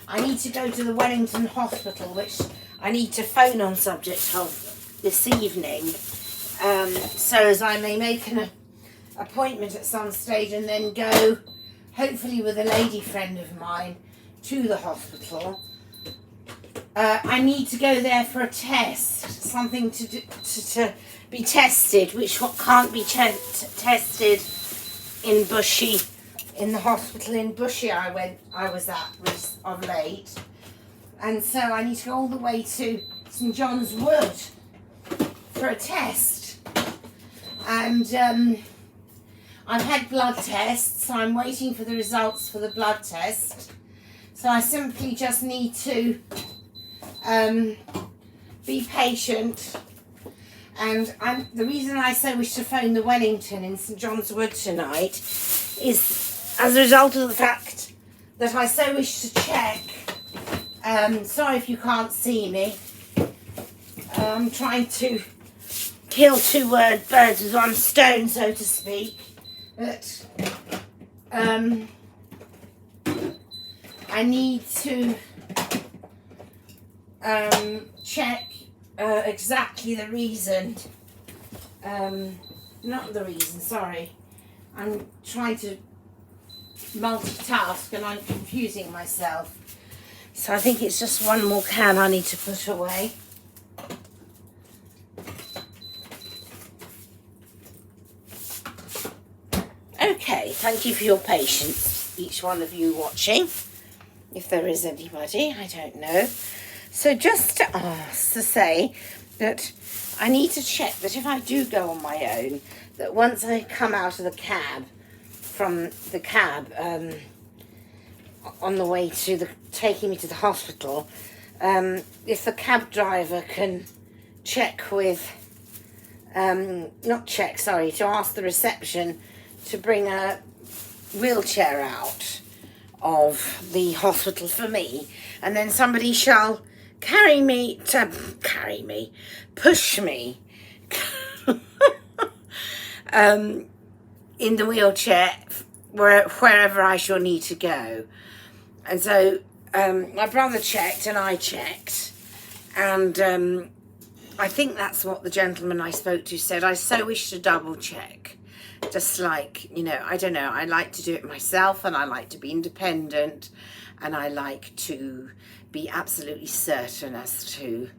I need to go to the Wellington Hospital, which I need to phone on subject of this evening, so as I may make an appointment at some stage and then go, hopefully with a lady friend of mine, to the hospital. I need to go there for a test, something to be tested, which can't be tested in Bushy, in the hospital in Bushy I was at of late. And so I need to go all the way to St John's Wood for a test. And I've had blood tests, so I'm waiting for the results for the blood test. So I simply just need to be patient. And the reason I so wish to phone the Wellington in St John's Wood tonight is as a result of the fact that I so wish to check. Sorry if you can't see me. I'm trying to kill two birds with one stone, so to speak. But I need to check exactly the reason. Not the reason, sorry. I'm trying to multitask and I'm confusing myself. So I think it's just one more can I need to put away. Okay, thank you for your patience, each one of you watching. If there is anybody, I don't know. So just to say that I need to check that if I do go on my own, that once I come out of the cab, from the cab, on the way to taking me to the hospital, if the cab driver can check with, to ask the reception to bring a wheelchair out of the hospital for me, and then somebody shall push me in the wheelchair wherever I shall need to go. And so my brother checked and I checked, and I think that's what the gentleman I spoke to said. I so wish to double check, just like, you know, I don't know, I like to do it myself, and I like to be independent, and I like to be absolutely certain as to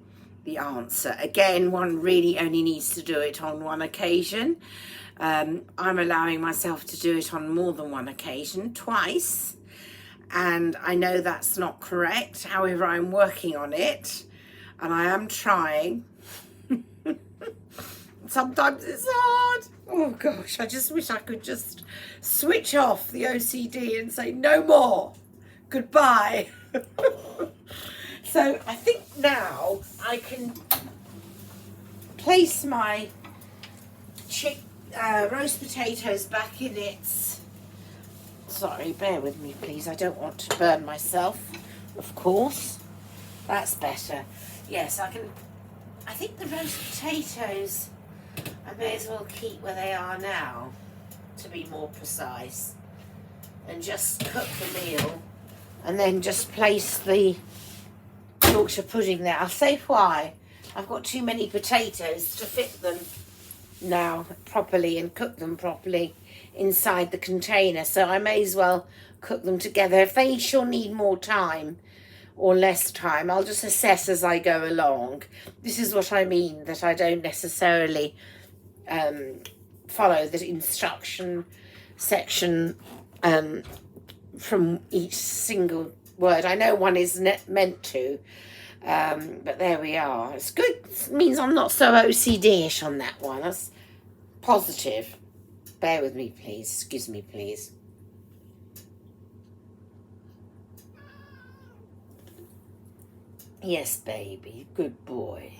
the answer. Again, one really only needs to do it on one occasion. I'm allowing myself to do it on more than one occasion, twice, and I know that's not correct. However, I'm working on it, and I am trying. Sometimes it's hard. Oh gosh, I just wish I could just switch off the OCD and say no more, goodbye. So I think now I can place my roast potatoes back in its, sorry, bear with me please, I don't want to burn myself, of course. That's better. Yes, I think the roast potatoes I may as well keep where they are now, to be more precise, and just cook the meal, and then just place the Yorkshire pudding there. I'll say why. I've got too many potatoes to fit them now properly and cook them properly inside the container, so I may as well cook them together. If they shall need more time or less time, I'll just assess as I go along. This is what I mean, that I don't necessarily follow the instruction section from each single word. I know one is meant to, but there we are. It's good. It means I'm not so OCD-ish on that one. That's positive. Bear with me, please. Excuse me, please. Yes, baby. Good boy.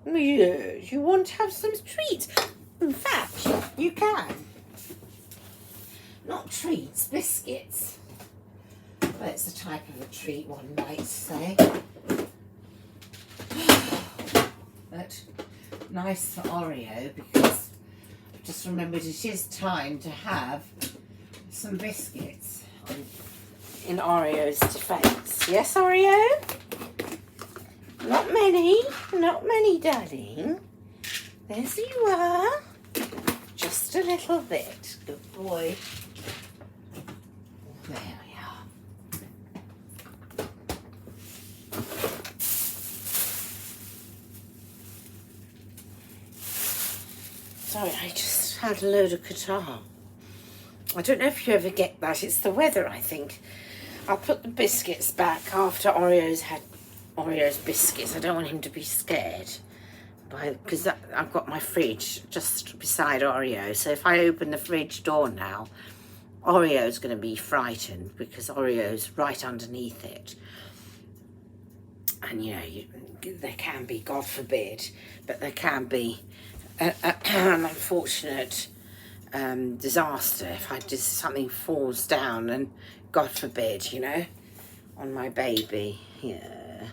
Yes, you want to have some treats. In fact, you can. Not treats, biscuits. Well, it's a type of a treat, one might say. But nice for Oreo, because I've just remembered it is time to have some biscuits in Oreo's defence. Yes, Oreo? Not many, darling. There you are. Just a little bit. Good boy. There we are. Sorry, I just had a load of catarrh. I don't know if you ever get that. It's the weather, I think. I'll put the biscuits back after Oreo's had Oreo's biscuits. I don't want him to be scared, because I've got my fridge just beside Oreo. So if I open the fridge door now, Oreo's going to be frightened, because Oreo's right underneath it. And you know, there can be, God forbid, but there can be an unfortunate disaster if something falls down, and God forbid, you know, on my baby. Yeah.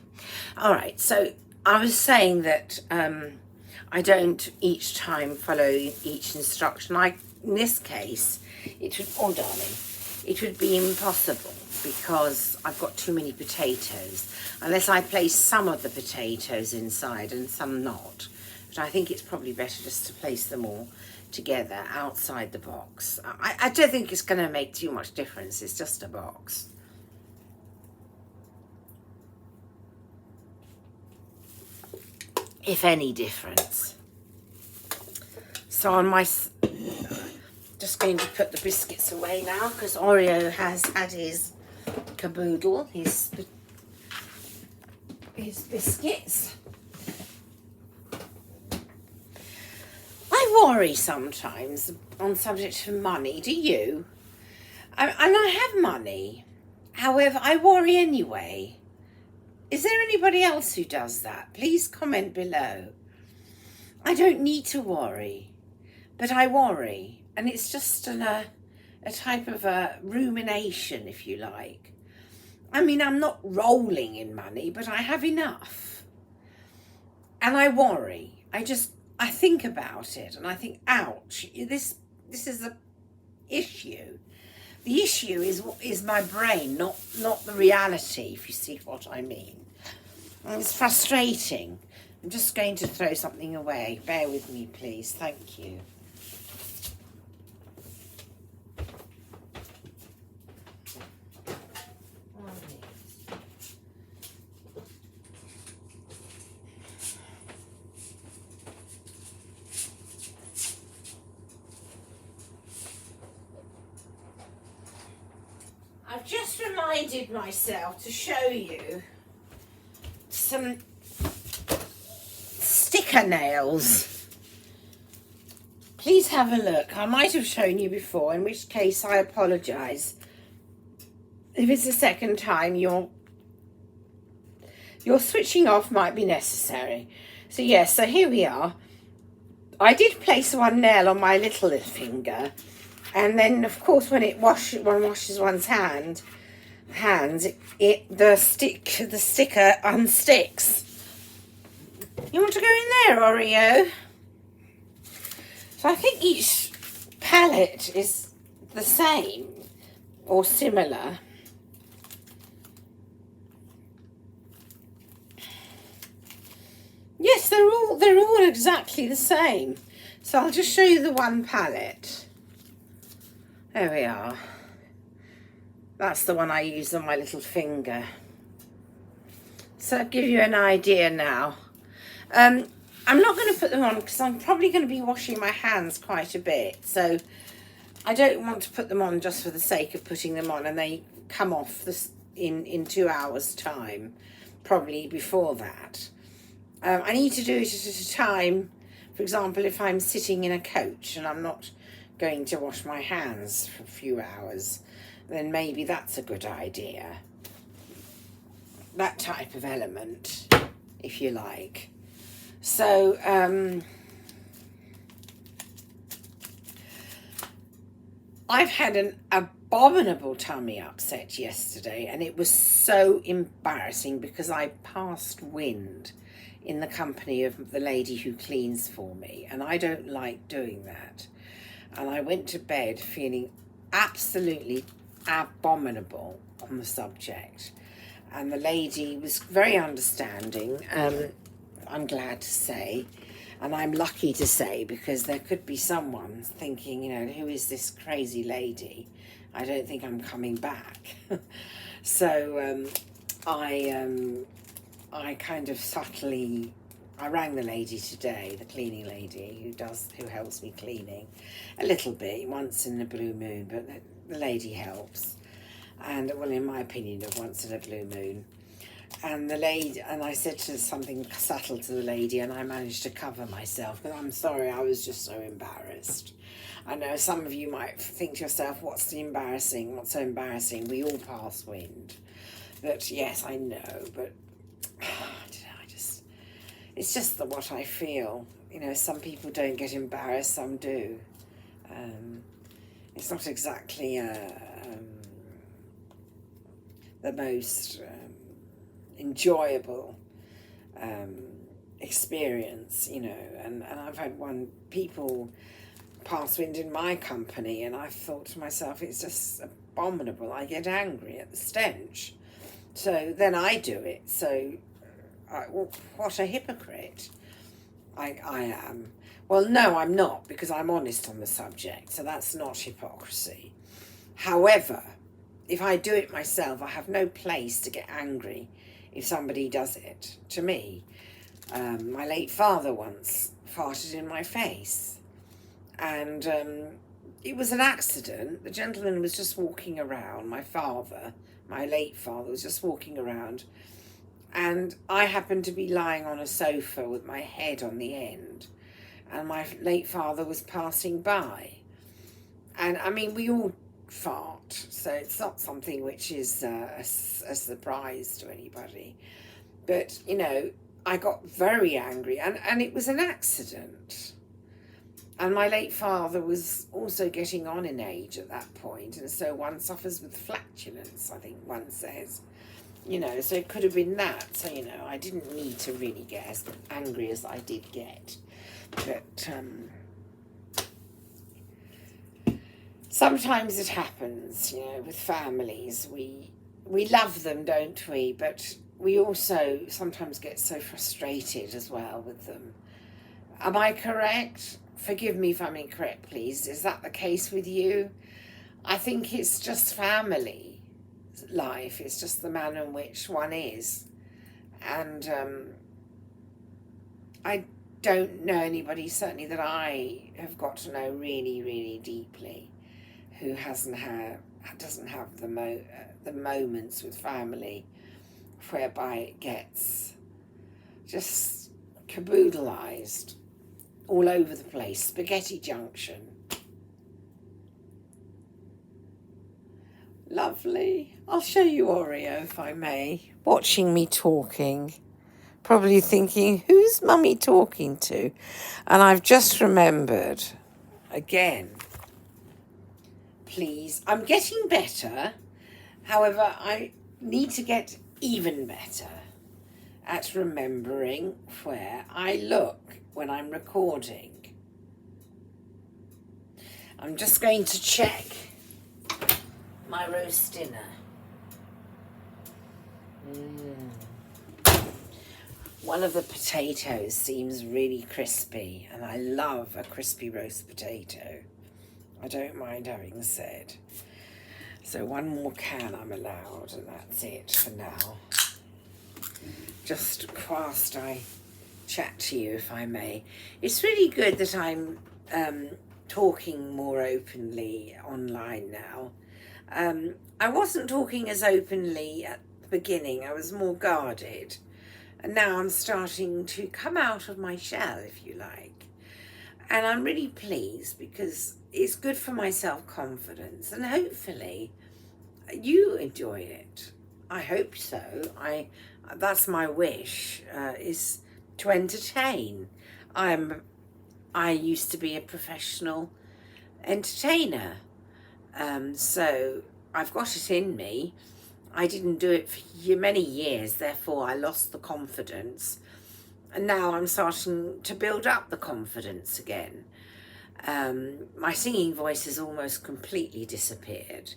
All right, so I was saying that I don't each time follow each instruction. In this case, it would be impossible, because I've got too many potatoes, unless I place some of the potatoes inside and some not. But I think it's probably better just to place them all together outside the box. I don't think it's going to make too much difference. It's just a box. If any difference. So on my, just going to put the biscuits away now, because Oreo has had his caboodle, his is biscuits. I worry sometimes on subject of money. Do you? And I have money. However, I worry anyway. Is there anybody else who does that? Please comment below. I don't need to worry, but I worry. And it's just a type of a rumination, if you like. I mean, I'm not rolling in money, but I have enough. And I worry. I think about it and I think, ouch, this is the issue. The issue is my brain, not the reality, if you see what I mean. And it's frustrating. I'm just going to throw something away. Bear with me, please. Thank you. I've just reminded myself to show you some sticker nails. Please have a look. I might have shown you before, in which case I apologise. If it's the second time, your switching off might be necessary. So yes, so here we are. I did place one nail on my little finger. And then, of course, when one washes one's hands, the sticker unsticks. You want to go in there, Oreo? So I think each palette is the same or similar. Yes, they're all exactly the same. So I'll just show you the one palette. There we are. That's the one I use on my little finger. So I'll give you an idea now. I'm not going to put them on because I'm probably going to be washing my hands quite a bit. So I don't want to put them on just for the sake of putting them on and they come off in 2 hours' time. Probably before that. I need to do it at a time, for example, if I'm sitting in a coach and I'm not going to wash my hands for a few hours, then maybe that's a good idea. That type of element, if you like. So, I've had an abominable tummy upset yesterday, and it was so embarrassing because I passed wind in the company of the lady who cleans for me, and I don't like doing that. And I went to bed feeling absolutely abominable on the subject. And the lady was very understanding, I'm glad to say. And I'm lucky to say, because there could be someone thinking, you know, who is this crazy lady? I don't think I'm coming back. So I kind of subtly, I rang the lady today, the cleaning lady who helps me cleaning a little bit, once in a blue moon, but the lady helps. And, well, in my opinion, once in a blue moon. And I said something subtle to the lady, and I managed to cover myself, because I'm sorry, I was just so embarrassed. I know some of you might think to yourself, what's so embarrassing? We all pass wind. But yes, I know, but it's just what I feel. You know, some people don't get embarrassed, some do. It's not exactly the most enjoyable experience, you know. And I've had people pass wind in my company, and I've thought to myself, it's just abominable. I get angry at the stench. So then I do it. So what a hypocrite I am. Well, no, I'm not, because I'm honest on the subject, so that's not hypocrisy. However, if I do it myself, I have no place to get angry if somebody does it to me. My late father once farted in my face, and it was an accident. The gentleman was just walking around, my late father was just walking around, And I happened to be lying on a sofa with my head on the end, and my late father was passing by. And I mean, we all fart, so it's not something which is a surprise to anybody. But, you know, I got very angry, and it was an accident. And my late father was also getting on in age at that point, and so one suffers with flatulence, I think one says. You know, so it could have been that. So, you know, I didn't need to really get as angry as I did get. But sometimes it happens, you know, with families. We love them, don't we? But we also sometimes get so frustrated as well with them. Am I correct? Forgive me if I'm incorrect, please. Is that the case with you? I think it's just family life. It's just the manner in which one is. And I don't know anybody, certainly that I have got to know really, really deeply, who doesn't have the moments with family whereby it gets just caboodleized all over the place, spaghetti junction. Lovely. I'll show you Oreo if I may. Watching me talking, probably thinking, who's Mummy talking to? And I've just remembered, again, please, I'm getting better. However, I need to get even better at remembering where I look when I'm recording. I'm just going to check my roast dinner. One of the potatoes seems really crispy, and I love a crispy roast potato. I don't mind having said. So one more can I'm allowed, and that's it for now. Just whilst I chat to you, if I may. It's really good that I'm talking more openly online now. I wasn't talking as openly at the beginning. I was more guarded. And now I'm starting to come out of my shell, if you like. And I'm really pleased because it's good for my self-confidence. And hopefully you enjoy it. I hope so. That's my wish, is to entertain. I used to be a professional entertainer. So I've got it in me. I didn't do it for many years, therefore I lost the confidence. And now I'm starting to build up the confidence again. My singing voice has almost completely disappeared.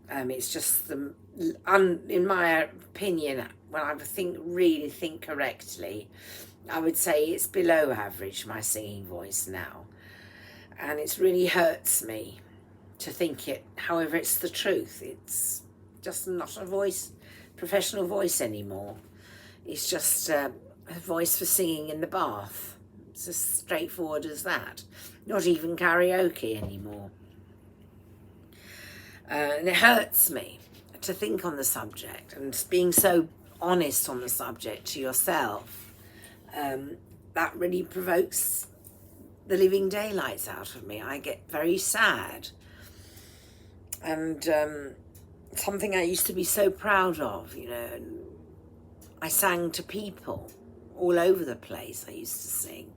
It's just, in my opinion, when I really think correctly, I would say it's below average, my singing voice now. And it really hurts me to think it. However, it's the truth. It's just not a professional voice anymore. It's just a voice for singing in the bath. It's as straightforward as that. Not even karaoke anymore. And it hurts me to think on the subject, and being so honest on the subject to yourself, that really provokes the living daylights out of me. I get very sad. And something I used to be so proud of, you know, and I sang to people all over the place. I used to sing.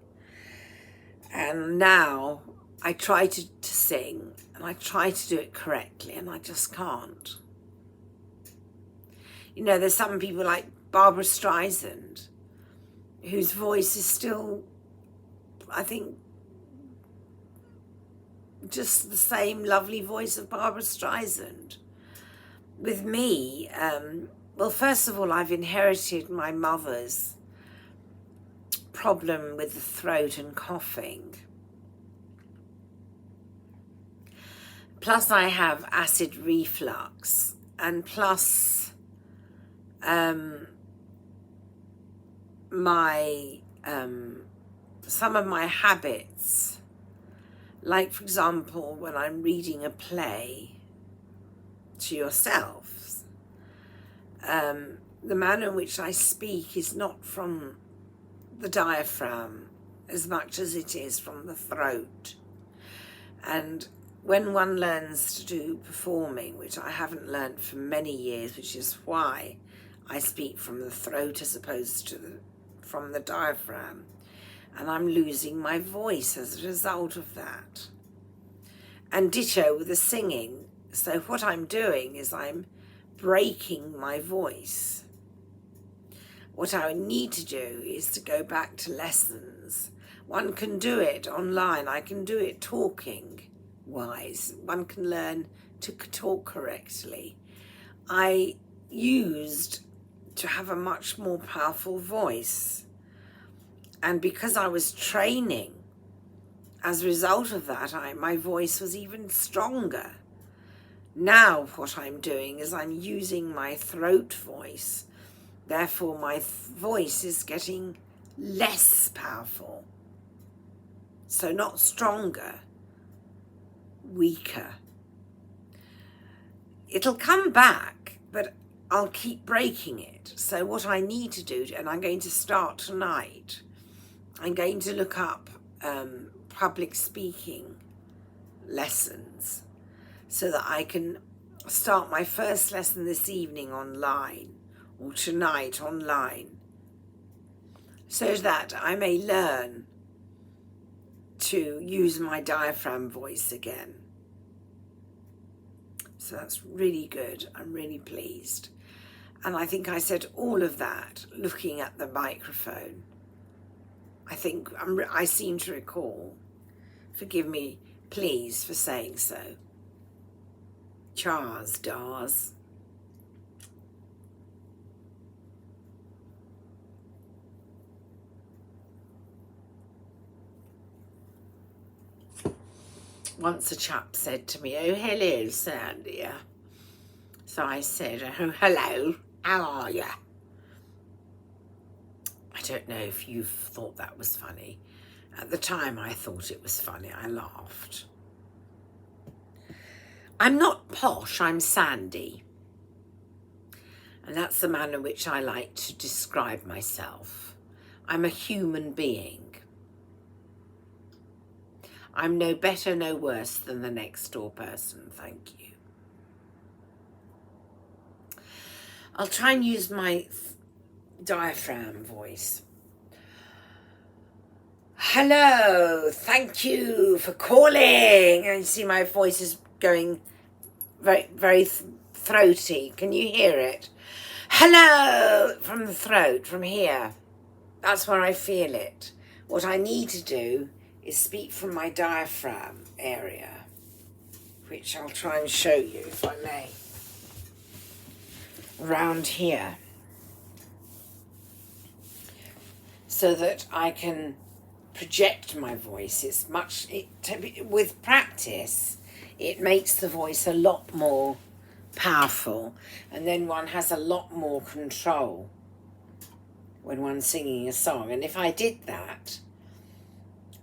And now I try to sing, and I try to do it correctly, and I just can't. You know, there's some people like Barbara Streisand, whose voice is still, I think, just the same lovely voice of Barbara Streisand. With me, well, first of all, I've inherited my mother's problem with the throat and coughing. Plus I have acid reflux, and plus some of my habits, like for example, when I'm reading a play to yourselves, the manner in which I speak is not from the diaphragm as much as it is from the throat. And when one learns to do performing, which I haven't learned for many years, which is why I speak from the throat as opposed to from the diaphragm, and I'm losing my voice as a result of that. And ditto with the singing. So what I'm doing is I'm breaking my voice. What I need to do is to go back to lessons. One can do it online. I can do it talking wise. One can learn to talk correctly. I used to have a much more powerful voice. And because I was training, as a result of that, my voice was even stronger. Now what I'm doing is I'm using my throat voice. Therefore, my voice is getting less powerful. So not stronger, weaker. It'll come back, but I'll keep breaking it. So what I need to do, and I'm going to start tonight, I'm going to look up public speaking lessons so that I can start my first lesson this evening online or tonight online, so that I may learn to use my diaphragm voice again. So that's really good. I'm really pleased. And I think I said all of that looking at the microphone. I seem to recall. Forgive me, please, for saying so. Chars, dars. Once a chap said to me, "Oh, hello, Sandy." So I said, "Oh, hello, how are you?" I don't know if you've thought that was funny. At the time, I thought it was funny. I laughed. I'm not posh, I'm Sandy. And that's the manner in which I like to describe myself. I'm a human being. I'm no better, no worse than the next door person, thank you. I'll try and use my diaphragm voice. Hello, thank you for calling. And you see my voice is going very, very throaty. Can you hear it? Hello, from the throat, from here. That's where I feel it. What I need to do is speak from my diaphragm area, which I'll try and show you if I may. Around here. So that I can project my voice. With practice, it makes the voice a lot more powerful, and then one has a lot more control when one's singing a song. And if I did that,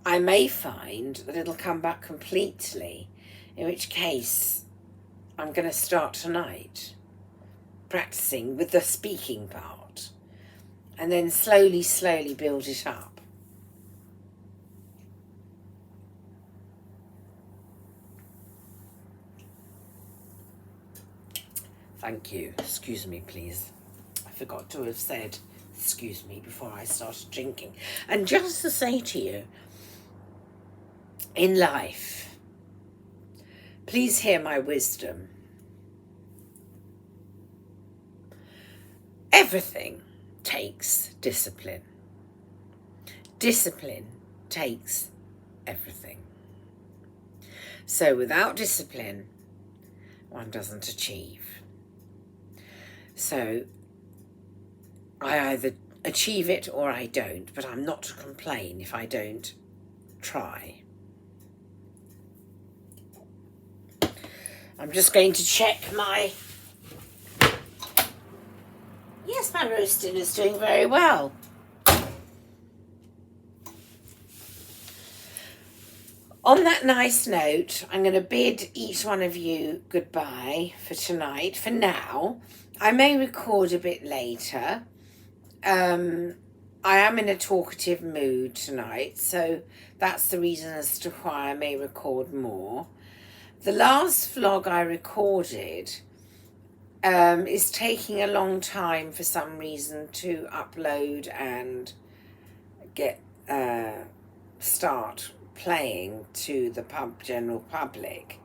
I may find that it'll come back completely, in which case I'm going to start tonight practicing with the speaking part, and then slowly build it up. Thank you. Excuse me, please. I forgot to have said excuse me before I started drinking. And just to say to you, in life, please hear my wisdom. Everything takes discipline. Discipline takes everything. So without discipline, one doesn't achieve. So I either achieve it or I don't, but I'm not to complain if I don't try. I'm just going to check my... Yes, my roasting is doing very well. On that nice note, I'm going to bid each one of you goodbye for tonight, for now. I may record a bit later. I am in a talkative mood tonight, so that's the reason as to why I may record more. The last vlog I recorded is taking a long time for some reason to upload and get start playing to the general public.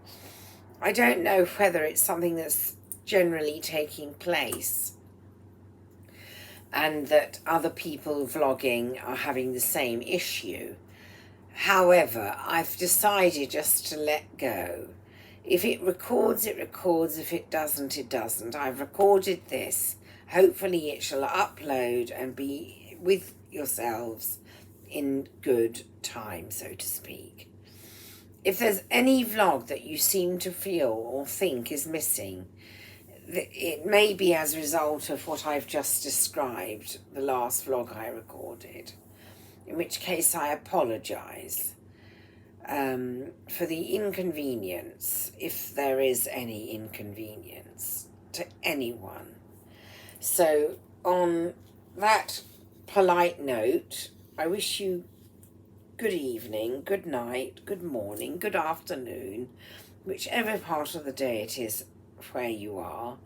I don't know whether it's something that's generally taking place and that other people vlogging are having the same issue. However, I've decided just to let go. If it records, it records. If it doesn't, it doesn't. I've recorded this. Hopefully it shall upload and be with yourselves in good time, so to speak. If there's any vlog that you seem to feel or think is missing, it may be as a result of what I've just described, the last vlog I recorded, in which case I apologise for the inconvenience, if there is any inconvenience to anyone. So on that polite note, I wish you good evening, good night, good morning, good afternoon, whichever part of the day it is where you are.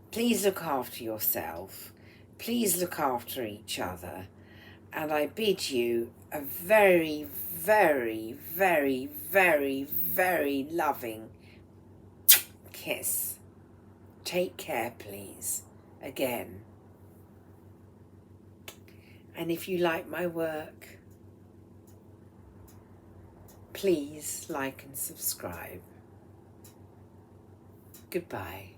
Please look after yourself. Please look after each other. And I bid you a very, very, very, very, very loving kiss. Take care, please. Again. And if you like my work, please like and subscribe. Goodbye.